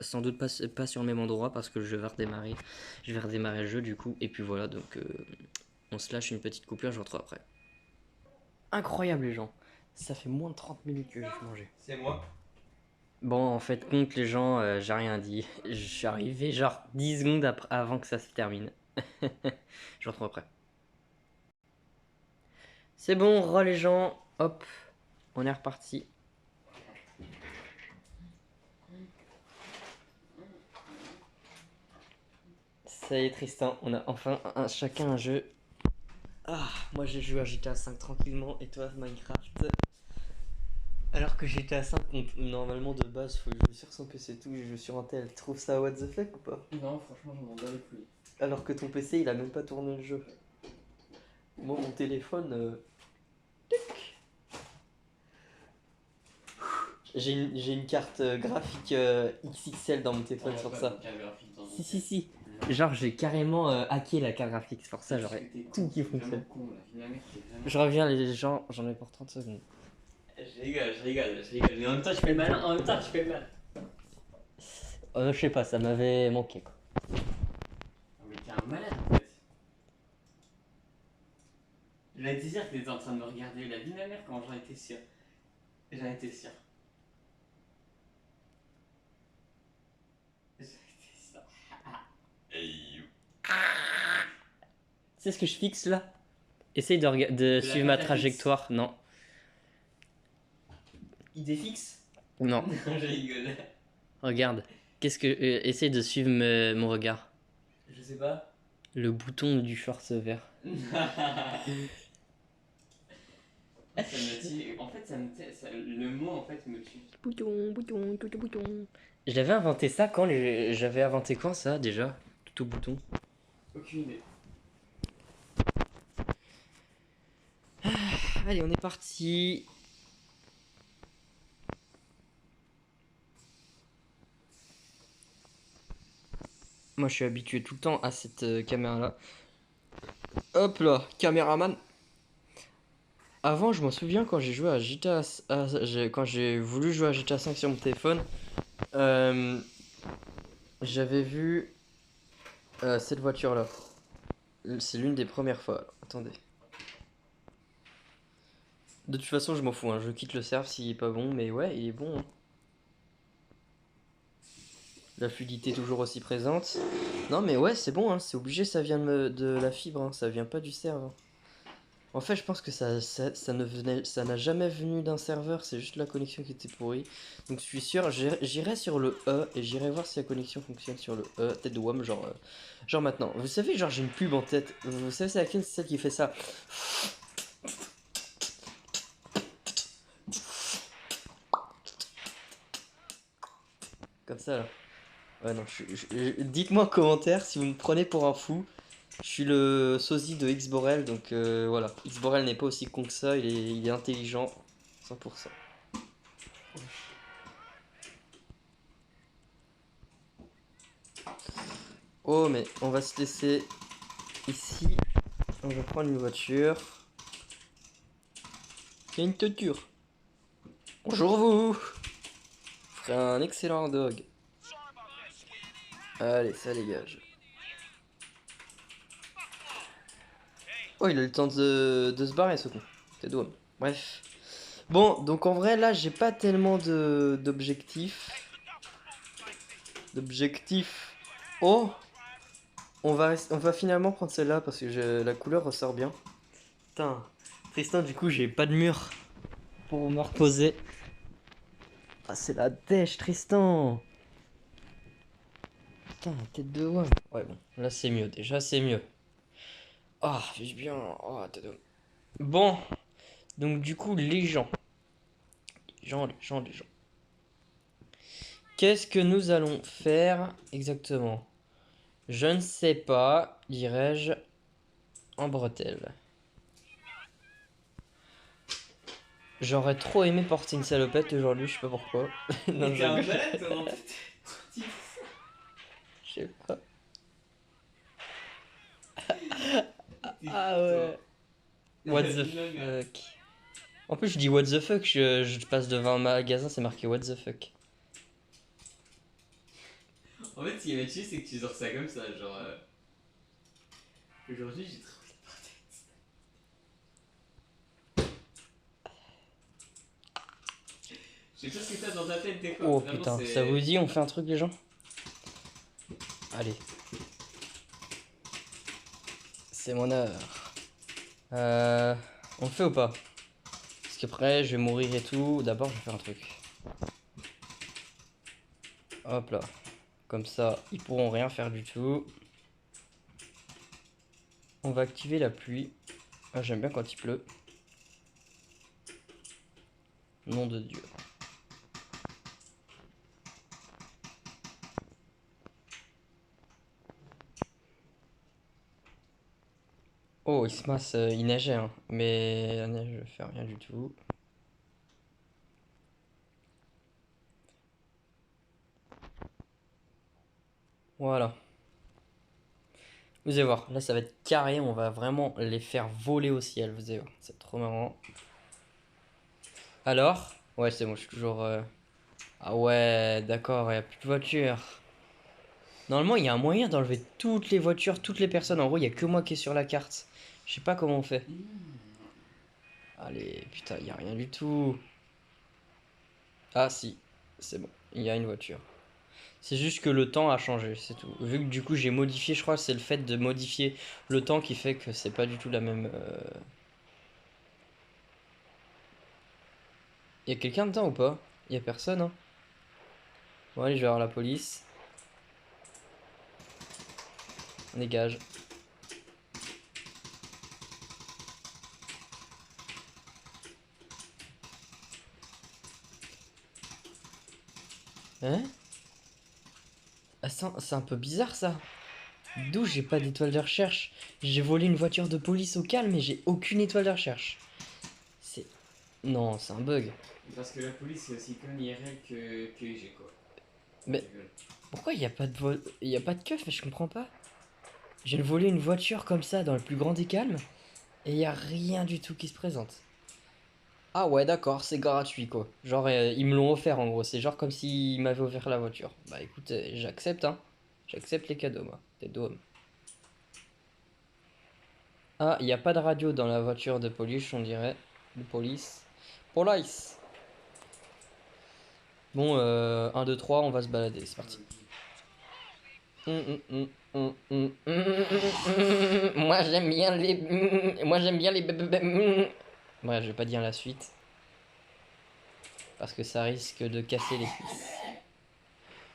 Sans doute pas sur le même endroit parce que je vais redémarrer. Je vais redémarrer le jeu, du coup. Et puis voilà. Donc, on se lâche une petite coupure. Je vous retrouve après. Incroyable les gens. Ça fait moins de 30 minutes que j'ai mangé. C'est moi. Bon, en fait, compte les gens, j'ai rien dit. Je suis arrivé genre 10 secondes avant que ça se termine. Je retrouve après. C'est bon, les gens. Hop, on est reparti. Ça y est, Tristan, on a enfin chacun un jeu. Ah, moi j'ai joué à GTA 5 tranquillement et toi Minecraft. Alors que GTA 5, normalement de base, faut jouer sur son PC et tout, je joue sur un tel. Trouve ça what the fuck ou pas? Non, franchement, je m'en bats les couilles. Alors que ton PC il a même pas tourné le jeu. Moi mon téléphone, j'ai une carte graphique XXL dans mon téléphone sur ça. Si si si. Genre j'ai carrément hacké la carte graphique, c'est pour ça j'aurais tout qui fonctionne. Je reviens les gens, j'en ai pour 30 secondes. Je rigole, je rigole, je rigole. Mais en même temps, je fais le malin, en même temps, je fais le malin. Je sais pas, ça m'avait manqué quoi. Ah, mais t'es un malade en fait. J'en étais sûr que t'étais en train de me regarder la vie de ma mère quand j'en étais sûr. J'en étais sûr. J'en étais sûr. Hey you. C'est ce que je fixe là. Essaye de la suivre ma carte à trajectoire. Non. Idée fixe. Non. Je rigole. Regarde. Qu'est-ce que. Essaye de suivre mon regard. Je sais pas. Le bouton du short vert. Ça me tue. En fait, le mot en fait me tue. Bouton. Je l'avais inventé ça quand j'avais inventé quand ça déjà? Tout au bouton. Aucune idée. Allez, on est parti. Moi, je suis habitué tout le temps à cette caméra-là. Hop là, caméraman. Avant, je m'en souviens quand j'ai joué à GTA, quand j'ai voulu jouer à GTA 5 sur mon téléphone, euh, j'avais vu cette voiture-là. C'est l'une des premières fois. Alors, attendez. De toute façon, je m'en fous, hein. Je quitte le serve s'il est pas bon, mais ouais, il est bon, hein. La fluidité toujours aussi présente. Non, mais ouais, c'est bon, hein. C'est obligé, ça vient de la fibre, hein. Ça vient pas du serve, hein. En fait, je pense que ça n'a jamais venu d'un serveur, c'est juste la connexion qui était pourrie. Donc je suis sûr, j'irai sur le E et j'irai voir si la connexion fonctionne sur le E, tête de WAM, genre maintenant. Vous savez, genre j'ai une pub en tête. Vous savez c'est laquelle, c'est celle qui fait ça. Comme ça là. Ouais non, dites-moi en commentaire si vous me prenez pour un fou. Je suis le sosie de Xborel, donc voilà. Xborel n'est pas aussi con que ça, il est intelligent, 100%. Oh, mais on va se laisser ici. On va prendre une voiture. Il y a une toiture. Bonjour vous. Vous ferez un excellent dog. Allez, ça dégage. Oh, il a le temps de se barrer ce con. C'est dommage. Bref. Bon, donc en vrai, là, j'ai pas tellement d'objectifs. D'objectifs. Oh! On va finalement prendre celle-là parce que la couleur ressort bien. Putain. Tristan, du coup, j'ai pas de mur pour me reposer. Ah, c'est la dèche, Tristan! Putain, tête de ouais. Ouais, bon, là c'est mieux, déjà c'est mieux. Ah, fiche bien. Oh, tête de... Bon, donc du coup, les gens. Les gens. Qu'est-ce que nous allons faire exactement? Je ne sais pas, dirais-je en bretelle. J'aurais trop aimé porter une salopette aujourd'hui, je sais pas pourquoi. Non, Mais t'es un malade, toi, en fait. Je sais pas. T'es Ah fou, ouais. toi. What the fuck. En plus, je dis what the fuck, je passe devant un magasin, c'est marqué what the fuck. En fait, ce qui m'a tué, c'est que tu sors ça comme ça, genre. Aujourd'hui, j'ai trop envie de porter. Je sais pas ce que t'as dans ta tête des fois. Oh Vraiment, putain, c'est... ça vous dit, on fait un truc les gens? Allez. C'est mon heure. On le fait ou pas? Parce qu'après, je vais mourir et tout. D'abord, je vais faire un truc. Hop là. Comme ça, ils pourront rien faire du tout. On va activer la pluie. Ah, j'aime bien quand il pleut. Nom de Dieu. Oh, il neigeait, hein. Mais la neige ne fait rien du tout. Voilà. Vous allez voir, là ça va être carré, on va vraiment les faire voler au ciel, vous allez voir, c'est trop marrant. Alors? Ouais, c'est bon, je suis toujours... Ah ouais, d'accord, il n'y a plus de voiture. Normalement, il y a un moyen d'enlever toutes les voitures, toutes les personnes. En gros, il n'y a que moi qui est sur la carte. Je sais pas comment on fait. Allez, putain, il n'y a rien du tout. Ah si, c'est bon, il y a une voiture. C'est juste que le temps a changé, c'est tout. Vu que du coup j'ai modifié, je crois que c'est le fait de modifier le temps qui fait que c'est pas du tout la même... Y a quelqu'un dedans ou pas? Y a personne, hein? Bon allez, je vais voir la police. On dégage. Hein? Ah, c'est un peu bizarre ça. D'où j'ai pas d'étoile de recherche? J'ai volé une voiture de police au calme et j'ai aucune étoile de recherche. C'est... Non, c'est un bug. Parce que la police, c'est aussi comme IRL que IG, quoi. Mais pourquoi y a pas de keuf? Je comprends pas. J'ai volé une voiture comme ça dans le plus grand des calmes et y a rien du tout qui se présente. Ah ouais, d'accord, c'est gratuit quoi. Genre, ils me l'ont offert en gros. C'est genre comme s'ils m'avaient offert la voiture. Bah écoute, j'accepte, hein. J'accepte les cadeaux, moi. T'es d'homme. Ah, il n'y a pas de radio dans la voiture de police, on dirait. De police. Police. Bon, 1, 2, 3, on va se balader, c'est parti. Moi j'aime bien les... Moi j'aime bien les... Ouais, je vais pas dire la suite. Parce que ça risque de casser les cuisses.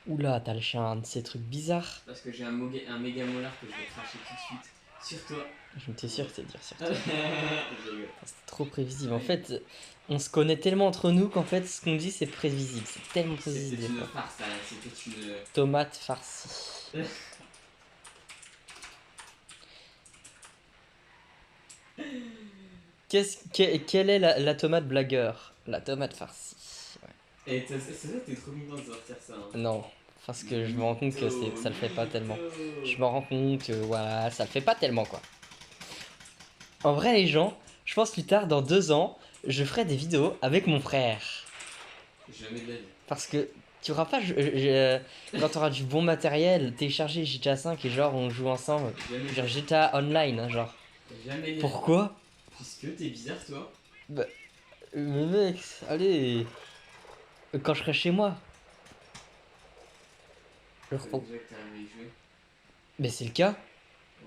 Oula, t'as le chien, un de ces trucs bizarres. Parce que j'ai un méga molar que je vais cracher tout de suite sur toi. Je m'étais sûr que c'était dire sur toi. Je rigole. C'est trop prévisible. En fait, on se connaît tellement entre nous qu'en fait, ce qu'on dit, c'est prévisible. C'est tellement prévisible. C'était des une fois. farce, hein, c'était une. Tomate farcie. Quelle est la tomate blagueur? La tomate farcie. Ouais. Et c'est vrai, t'es trop mignon de sortir ça. Hein. Non, parce que je me rends compte que ça le fait pas tellement. Mytho. Je me rends compte que voilà, ça le fait pas tellement quoi. En vrai, les gens, je pense plus tard, dans 2 ans, je ferai des vidéos avec mon frère. Jamais de la vie. Parce que tu auras pas, quand tu auras du bon matériel, télécharger GTA 5 et genre on joue ensemble. Jamais. Genre GTA Online, hein, genre. Jamais de la vie. Pourquoi? Puisque t'es bizarre, toi. Bah, mais mec, allez. Quand je serai chez moi. Déjà que t'arrives à y jouer. Mais c'est le cas.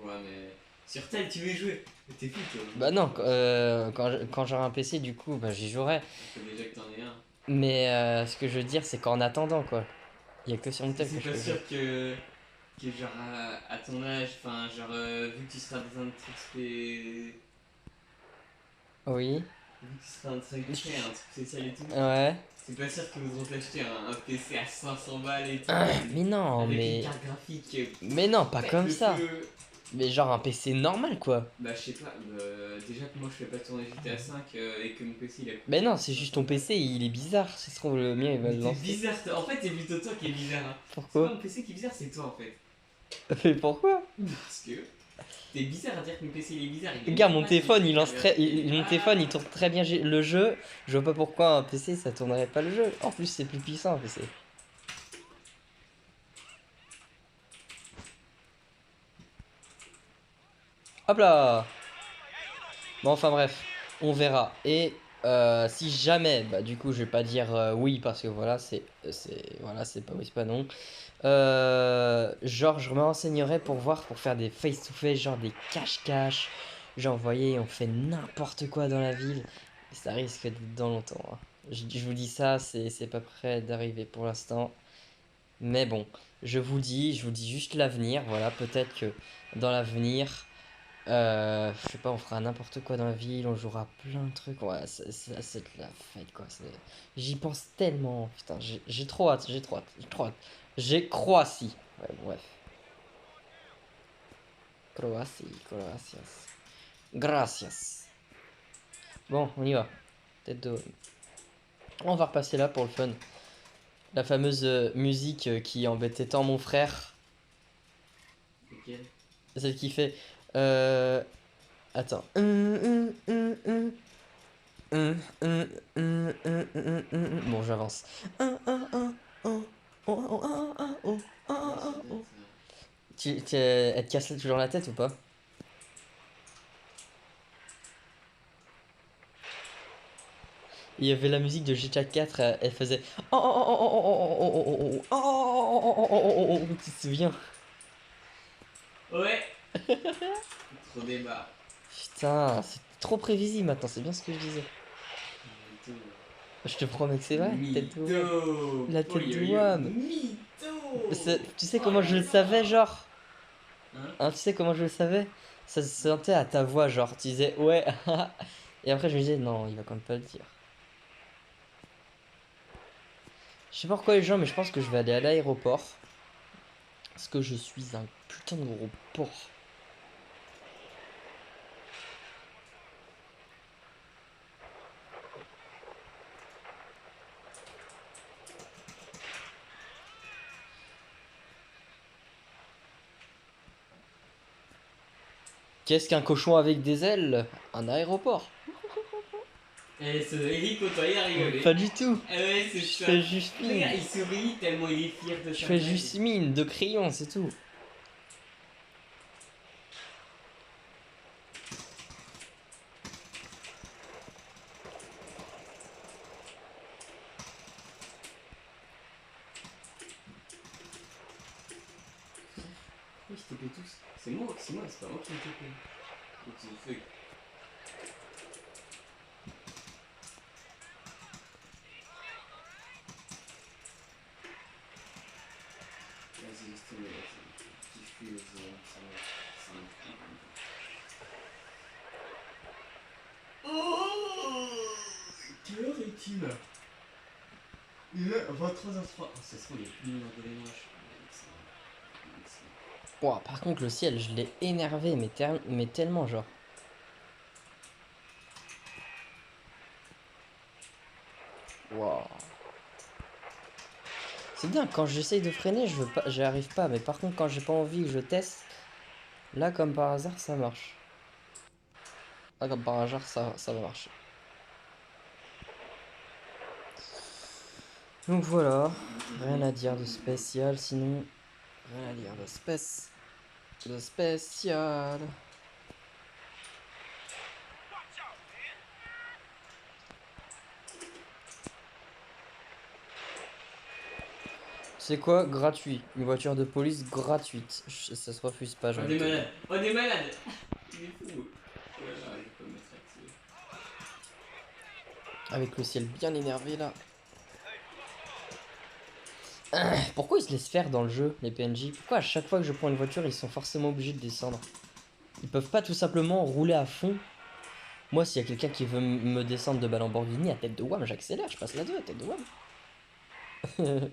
Ouais, mais. Sur tel, tu veux y jouer. Mais t'es fou, toi. Bah non, quand j'aurai un PC, du coup, bah j'y jouerai. Faut déjà que t'en aies un. Mais ce que je veux dire, c'est qu'en attendant, quoi. Il y a que sur mon tel que C'est je pas peux jouer. sûr que genre à ton âge, enfin genre vu que tu seras dans un truc Oui. vu que tu seras un truc prêt, un truc spécial et tout, Ouais. c'est pas sûr qu'ils voudront t'acheter un PC à 500 balles et tout. Mais non, avec mais. une carte graphique. Mais non, pas pète comme le ça. feu. Mais genre un PC normal, quoi. Bah je sais pas, déjà que moi je fais pas tourner GTA 5 et que mon PC il a. Mais non, c'est juste ton PC, il est bizarre. Si ça se trouve, le mien, il va Mais le t'es lancer. bizarre, en fait c'est plutôt toi qui est bizarre. Hein. C'est pas Pourquoi? mon PC qui est bizarre, c'est toi en fait. Mais pourquoi? Parce que t'es bizarre à dire que mon PC il est bizarre. Il est Regarde, mon normal, téléphone, il il est lance très. Mon Ah. téléphone, il tourne très bien le jeu. Je vois pas pourquoi un PC, ça tournerait pas le jeu. En plus, c'est plus puissant un PC. Hop là! Bon, enfin bref, on verra. Et si jamais, bah du coup, je vais pas dire oui parce que voilà, voilà, c'est pas oui, c'est pas non. Genre, je me renseignerai pour voir, pour faire des face-to-face, genre des cache-cache. Genre, vous voyez, on fait n'importe quoi dans la ville. Et ça risque d'être dans longtemps. Hein. Je vous dis ça, c'est pas prêt d'arriver pour l'instant. Mais bon, je vous dis juste l'avenir. Voilà, peut-être que dans l'avenir. Je sais pas, on fera n'importe quoi dans la ville, on jouera plein de trucs. Ouais, c'est de la fête quoi. J'y pense tellement. Putain, j'ai trop hâte, j'ai trop hâte, j'ai trop hâte. J'ai Croatie. Ouais, bref. Croatie, gracias. Gracias. Bon, on y va. Tête de... On va repasser là pour le fun. La fameuse musique qui embêtait tant mon frère. Lequel? Celle qui fait. Attends. Bon, j'avance. Elle te casse toujours la tête ou pas? il y avait la musique de GTA 4, elle faisait oh oh oh oh oh oh oh oh oh oh oh, tu te souviens? Ouais. Trop débat. Putain, c'est trop prévisible maintenant, c'est bien ce que je disais. Je te promets que c'est vrai, tête de WAM. Mytho. La tête de Mytho. WAM. Tu sais comment je le savais, genre? Hein? Hein, tu sais comment je le savais? Ça se sentait à ta voix, genre, tu disais ouais, et après je me disais non, il va quand même pas le dire. Je sais pas pourquoi les gens, mais je pense que je vais aller à l'aéroport. Parce que je suis un putain de gros porc. Qu'est-ce qu'un cochon avec des ailes? Un aéroport. Et ce hélico, toi, il a rigolé. Pas du tout. Ah ouais, c'est Je ça. fais juste mine. Regarde, il sourit tellement il est fier de Je sa fais blague. juste mine de crayon, c'est tout. Oui, je t'ai tous. C'est moi, c'est pas moi qui t'ai tapé. Donc tu fais. Vas-y, laisse tomber, vas-y. Diffuse, ça Oh, quelle heure est-il? Il est 23h03. Oh, ça se trouve, il est plus une heure de les moches. Ouah, par contre, le ciel, je l'ai énervé, mais tellement, genre. Waouh. C'est bien, quand j'essaye de freiner, je veux pas, j'y arrive pas. Mais par contre, quand j'ai pas envie, je teste. Là, comme par hasard, ça marche. Là, comme par hasard, ça va marcher. Donc voilà, rien à dire de spécial, sinon. Rien à dire de spécial. C'est quoi? Gratuit. Une voiture de police gratuite. Ça se refuse pas, j'ai On envie est de te dire. malade. On est malade. Il est fou. Voilà, je peux me mettre activé. Avec le ciel bien énervé là. Pourquoi ils se laissent faire dans le jeu, les PNJ? Pourquoi à chaque fois que je prends une voiture, ils sont forcément obligés de descendre? Ils peuvent pas tout simplement rouler à fond? Moi, s'il y a quelqu'un qui veut me descendre de ma Lamborghini à tête de WAM, j'accélère, je passe la 2 à tête de WAM.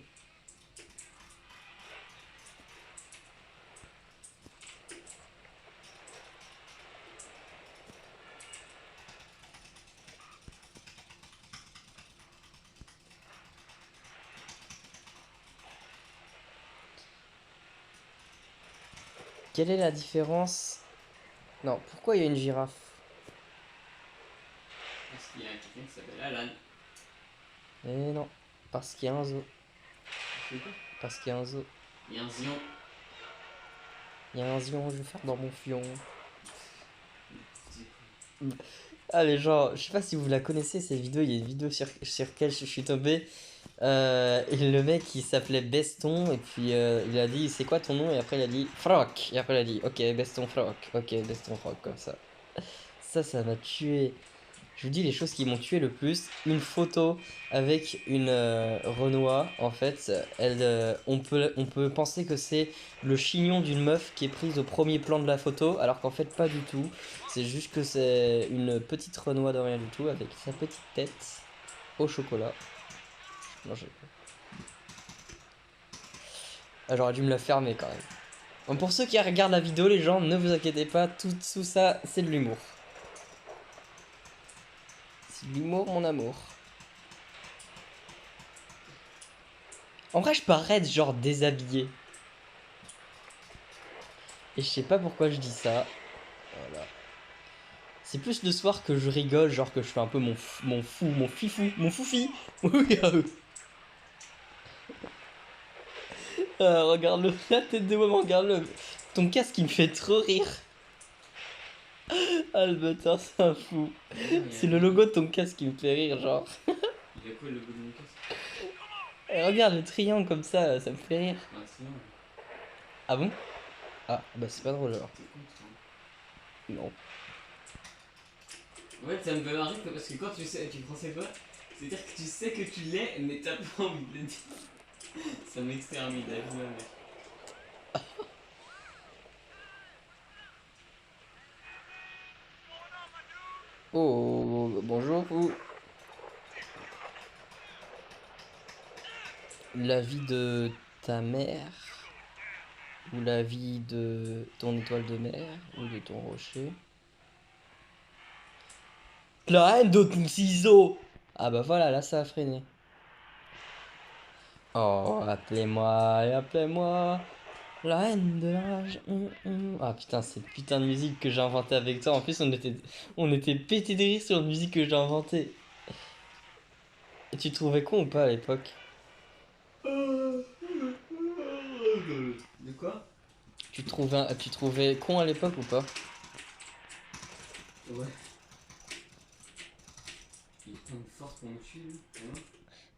Quelle est la différence? Non, pourquoi il y a une girafe? Parce qu'il y a quelqu'un qui s'appelle Alan. Eh non, parce qu'il y a un zoo. C'est quoi? Parce qu'il y a un zoo. Il y a un zion. Il y a un zion, je vais faire dans mon fion. Ah les gens, je sais pas si vous la connaissez cette vidéo, il y a une vidéo sur laquelle je suis tombé. Et le mec il s'appelait Beston et puis il a dit c'est quoi ton nom et après il a dit Froc et après il a dit ok Beston Froc, ok Beston Froc comme ça. Ça m'a tué. Je vous dis les choses qui m'ont tué le plus. Une photo avec une Renoir en fait, on peut penser que c'est le chignon d'une meuf qui est prise au premier plan de la photo alors qu'en fait pas du tout. C'est juste que c'est une petite Renoir de rien du tout avec sa petite tête au chocolat. Non, j'aurais dû me la fermer quand même. Bon, pour ceux qui regardent la vidéo, les gens, ne vous inquiétez pas, tout ça, c'est de l'humour. C'est de l'humour, mon amour. En vrai, je parais genre déshabillé. Et je sais pas pourquoi je dis ça. Voilà. C'est plus le soir que je rigole, genre que je fais un peu mon fifou, mon foufi. Ah, regarde-le, la tête de maman, regarde-le. Ton casque, il me fait trop rire. Ah, le bâtard, c'est un fou. C'est le logo de ton casque qui me fait rire, genre. Il y a quoi le logo de mon casque? Regarde le triangle comme ça me fait rire. Un triangle. Ah bon? Ah, bah c'est pas drôle alors. T'es con, toi. Non. Ouais, ça me fait marrer parce que quand tu sais, tu prends cette voix, c'est-à-dire que tu sais que tu l'es, mais t'as pas envie de le dire. Ça m'extermine, avec ma mère. Oh, bonjour vous. La vie de ta mère ou la vie de ton étoile de mer ou de ton rocher. La reine de ton ciseau. Ah bah voilà, là ça a freiné. Oh, appelez-moi la reine de la rage. Ah putain, cette putain de musique que j'ai inventée avec toi. En plus, on était pété de rire sur une musique que j'ai inventée. Et tu trouvais con ou pas à l'époque? De quoi? Tu trouvais con à l'époque ou pas? Ouais. Il est de force pour me tuer, lui. Hein.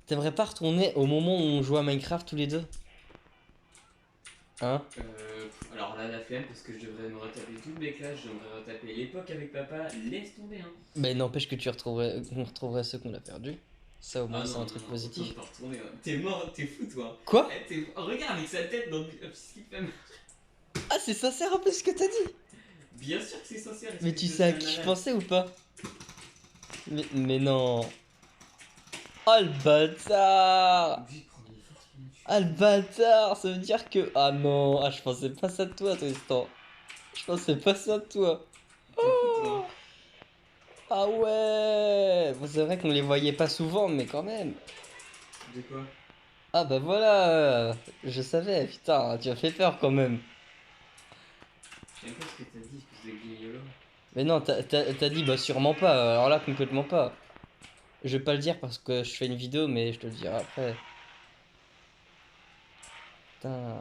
T'aimerais pas retourner au moment où on jouait à Minecraft tous les deux? Hein? Alors là, la flemme, parce que je devrais me retaper toutes mes classes, je devrais retaper l'époque avec papa, laisse tomber, hein. Mais n'empêche que qu'on retrouverait ceux qu'on a perdus. Ça au moins Ah c'est non, un non, truc non, positif. autant pas retourner, hein. T'es mort, t'es fou, toi. Quoi? Regarde avec sa tête dans ce qu'il fait. Ah, c'est sincère en plus ce que t'as dit! Bien sûr que c'est sincère. Mais tu sais à qui je pensais ou pas? Mais non. Oh le bâtard! Lui, prendre une force pour me tuer. Ah le bâtard! Ça veut dire que. Ah non! Ah, je pensais pas ça de toi, Tristan. Je pensais pas ça de toi. T'es fou, toi. Ah ouais! Bon, c'est vrai qu'on les voyait pas souvent, mais quand même. De quoi? Ah bah voilà! Je savais, putain, tu as fait peur quand même. J'aime pas ce que t'as dit, espèce de guignolo. Mais non, t'as dit bah sûrement pas. Alors là, complètement pas. Je vais pas le dire parce que je fais une vidéo, mais je te le dirai après. Putain.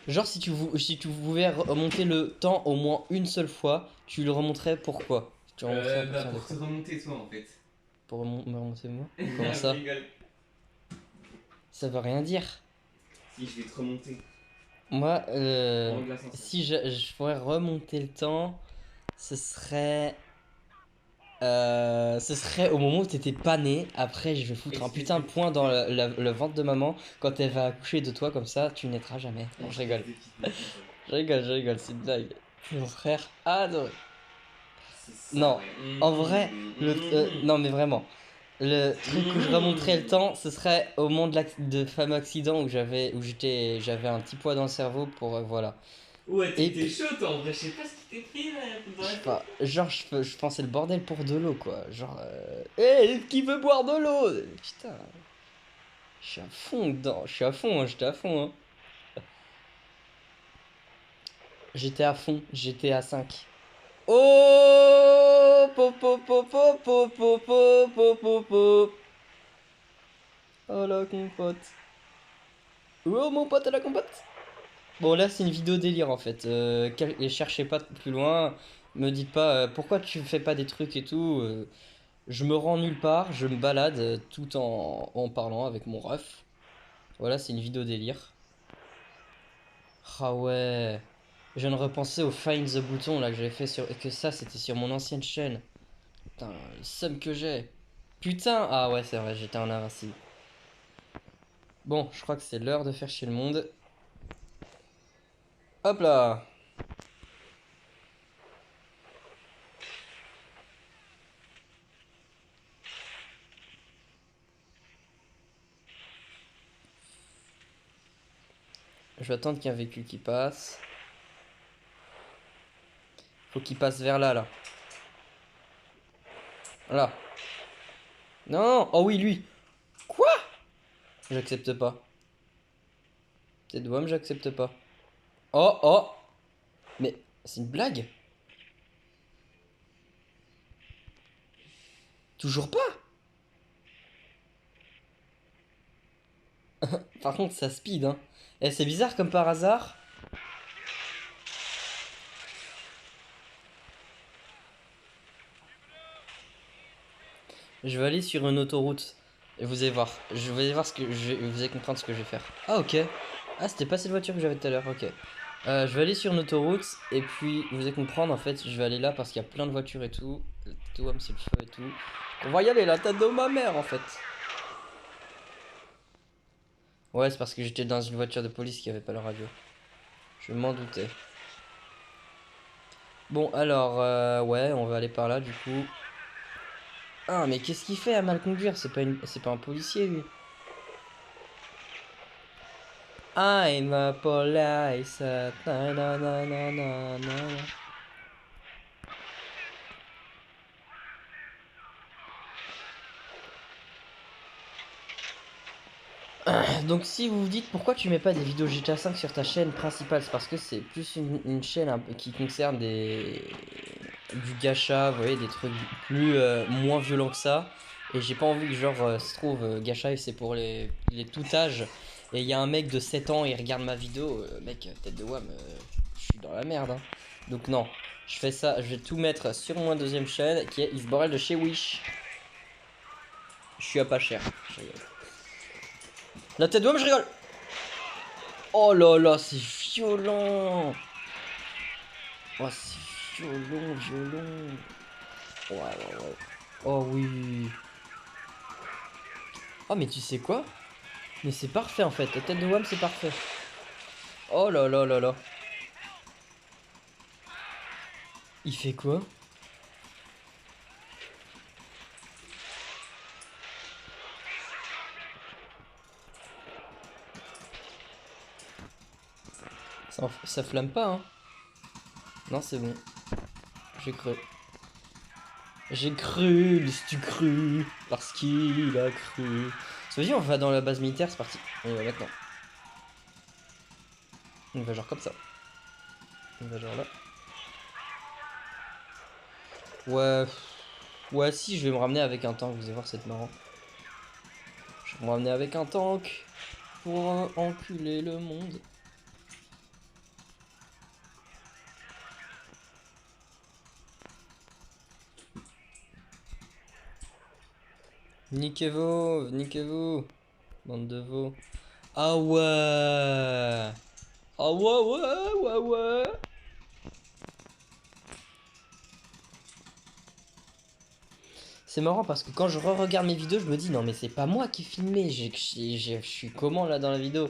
Genre, si tu pouvais remonter le temps au moins une seule fois, tu le remonterais pourquoi? Tu le remonterais à Bah partir de pour te quoi? remonter, toi, en fait. Pour me remonter moi? Comment Je ça? rigole. Ça veut rien dire. Si, je vais te remonter. Moi, En haut de l'ascenseur. si je pourrais remonter le temps, ce serait. Ce serait au moment où t'étais pas né. Après, je vais foutre un putain de point dans le ventre de maman. Quand elle va accoucher de toi, comme ça, tu naîtras jamais. Non, je rigole. Je rigole, c'est une blague. Mon frère adoré. C'est ça, Non, ouais. en vrai, non mais vraiment. Le truc où je remonterais le temps, ce serait au moment de fameux accident où j'avais un petit poids dans le cerveau pour voilà. Ouais, Et t'es chaud, toi, en vrai, je sais pas ce qui t'est pris, là, dans je la sais tête. pas, genre je pensais le bordel pour de l'eau quoi. Genre, qui veut boire de l'eau? Putain, je suis à fond dedans, je suis à fond, hein, j'étais à fond. Hein. J'étais à fond, j'étais à 5. Oh, po po po po po po po po po po. Oh la compote. Oh mon pote à la compote. Bon là c'est une vidéo délire en fait. Et cherchez pas plus loin. Me dites pas pourquoi tu fais pas des trucs et tout. Je me rends nulle part. Je me balade tout en parlant avec mon ref. Voilà, c'est une vidéo délire. Ah ouais. Je viens de repenser au Find the Bouton là que j'avais fait sur. Et que ça c'était sur mon ancienne chaîne. Putain, le seum que j'ai. Putain. Ah ouais c'est vrai, j'étais un invincible. Bon, je crois que c'est l'heure de faire chier le monde. Hop là. Je vais attendre qu'il y ait un véhicule qui passe. Faut qu'il passe vers là, là. Là. Non! Oh oui, lui! Quoi? J'accepte pas. T'es de mais j'accepte pas. Oh, oh! Mais c'est une blague? Toujours pas? Par contre, ça speed, hein. Et c'est bizarre comme par hasard. Je vais aller sur une autoroute. Et vous allez voir. Vous allez comprendre ce que je vais faire. Ah, ok. Ah, c'était pas cette voiture que j'avais tout à l'heure. Ok. Je vais aller sur une autoroute. Et puis, vous allez comprendre. En fait, je vais aller là parce qu'il y a plein de voitures et tout. Tout, c'est le feu et tout. On va y aller, la tête de ma mère, en fait. Ouais, c'est parce que j'étais dans une voiture de police qui avait pas la radio. Je m'en doutais. Bon, alors, ouais, on va aller par là, du coup. Ah, mais qu'est-ce qu'il fait à mal conduire? C'est pas un policier, lui. I'm a police. Na, na, na, na, na, na. Donc si vous vous dites pourquoi tu mets pas des vidéos GTA 5 sur ta chaîne principale, c'est parce que c'est plus une chaîne un peu qui concerne du gacha, vous voyez, des trucs plus moins violents que ça. Et j'ai pas envie que genre se trouve gacha c'est pour les tout âge. Et il y a un mec de 7 ans, il regarde ma vidéo, mec, tête de wam, je suis dans la merde. Hein. Donc non, je fais ça, je vais tout mettre sur mon deuxième chaîne qui est Isborel de chez Wish. Je suis à pas cher. Je rigole. La tête de wam, je rigole. Oh là là, c'est violent. Oh, c'est violent, violent. Ouais, ouais, ouais. Oh oui. Oh, mais tu sais quoi? Mais c'est parfait en fait. La tête de Wham, c'est parfait. Oh là là là là. Il fait quoi? Ça flamme pas, hein? Non, c'est bon. J'ai cru. J'ai cru, laisses-tu cru? Parce qu'il a cru. Ça veut dire on va dans la base militaire, c'est parti. On y va maintenant. On va genre comme ça. On va genre là. Ouais. Ouais, si, je vais me ramener avec un tank, vous allez voir, c'est marrant. Je vais me ramener avec un tank pour enculer le monde. Niquez-vous, niquez-vous, bande de veaux. Ah ouais. Ah ouais, ouais, ouais, ouais. C'est marrant parce que quand je re-regarde mes vidéos, je me dis non mais c'est pas moi qui filmais, je suis comment là dans la vidéo?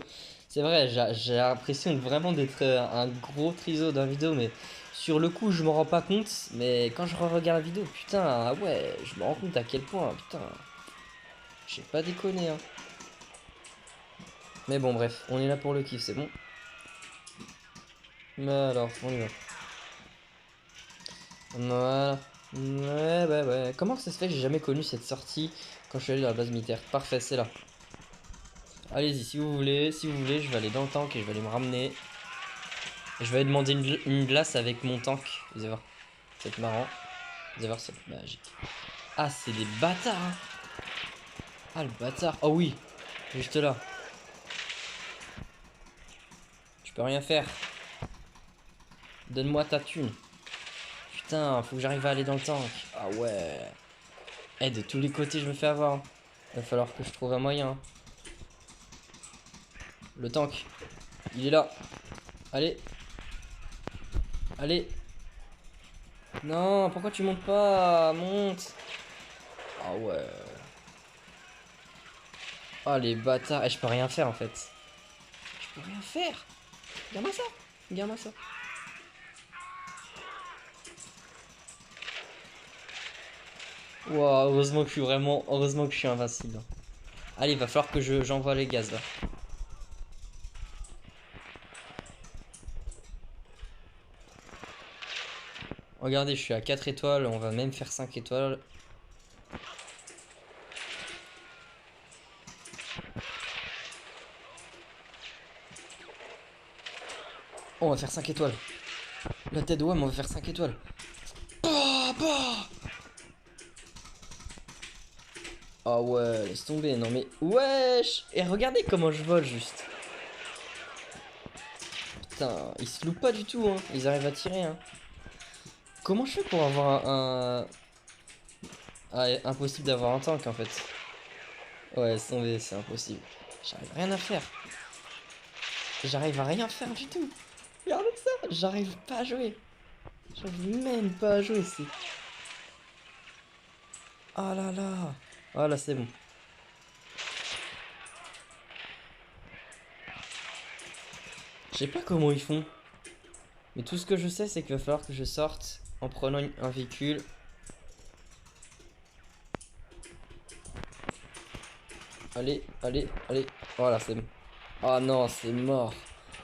C'est vrai, j'ai l'impression vraiment d'être un gros triso dans la vidéo, mais sur le coup je m'en rends pas compte, mais quand je re-regarde la vidéo, putain, ah ouais, je me rends compte à quel point, putain, j'ai pas déconné hein. Mais bon bref, on est là pour le kiff, c'est bon. Mais alors, on y va. Voilà. Ouais, ouais, ouais. Comment ça se fait que j'ai jamais connu cette sortie quand je suis allé dans la base militaire? Parfait, c'est là. Allez-y, si vous voulez, je vais aller dans le tank et je vais aller me ramener. Et je vais aller demander une glace avec mon tank. Vous allez voir, c'est marrant. Vous allez voir, c'est magique. Ah, c'est des bâtards. Hein. Ah, le bâtard. Oh oui, juste là. Tu peux rien faire. Donne-moi ta thune. Putain, faut que j'arrive à aller dans le tank. Ah ouais. Eh, de tous les côtés, je me fais avoir. Il va falloir que je trouve un moyen. Le tank, il est là. Allez. Allez. Non, pourquoi tu montes pas? Monte. Ah ouais. Ah les bâtards. Eh, je peux rien faire en fait. Je peux rien faire. Regarde-moi ça. Regarde-moi ça. Wow, heureusement que je suis vraiment... Heureusement que je suis invincible. Allez, il va falloir que j'envoie les gaz là. Regardez, je suis à 4 étoiles. On va même faire 5 étoiles. Oh, on va faire 5 étoiles. La tête de WAM, on va faire 5 étoiles. Bah, bah. Ah ouais, laisse tomber, non mais... Wesh. Et regardez comment je vole juste. Putain, ils se loupent pas du tout, hein. Ils arrivent à tirer, hein. Comment je fais pour avoir Ah, impossible d'avoir un tank en fait. Ouais, c'est impossible. J'arrive à rien à faire. J'arrive à rien faire du tout. Regardez ça, j'arrive pas à jouer. J'arrive même pas à jouer, c'est... Oh là là. Oh là, c'est bon. Je sais pas comment ils font. Mais tout ce que je sais, c'est qu'il va falloir que je sorte en prenant un véhicule. Allez, allez, allez. Voilà, c'est bon. Oh non, c'est mort.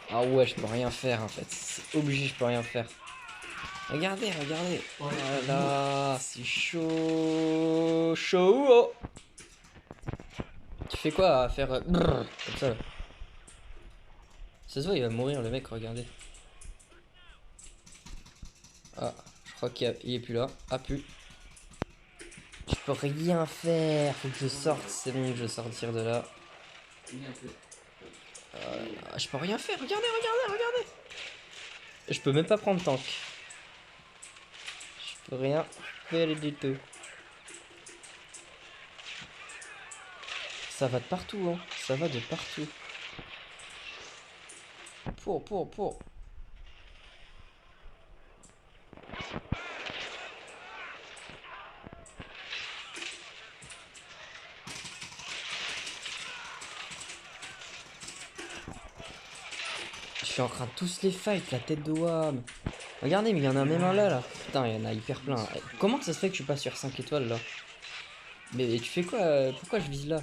Ah ouais, je peux rien faire en fait. C'est obligé, je peux rien faire. Regardez, regardez. Oh là là, c'est chaud. Chaud. Oh. Tu fais quoi à faire brrr, comme ça là. Ça se voit, il va mourir le mec, regardez. Ah, je crois qu'il est plus là. Ah, plus. Je peux rien faire. Faut que je sorte. C'est bon que je vais sortir de là. Je peux rien faire. Regardez, regardez, regardez. Je peux même pas prendre tank. Je peux rien faire du tout. Ça va de partout, hein. Ça va de partout. Pour. Je suis en train de tous les fight, la tête de Wam. Regardez, mais il y en a même un là. Putain, il y en a hyper plein. Comment ça se fait que je suis pas sur 5 étoiles là? Mais tu fais quoi? Pourquoi je vise là?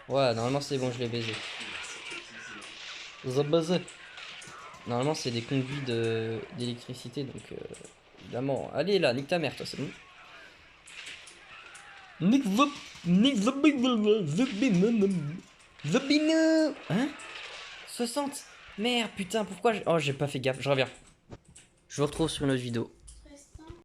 Ouais, normalement c'est bon, je l'ai baisé. Normalement c'est des conduits d'électricité, donc évidemment. Allez là, nique ta mère toi, c'est bon. Nique the bino. Hein? 60. Merde, putain, pourquoi Oh, j'ai pas fait gaffe, je reviens. Je vous retrouve sur une autre vidéo.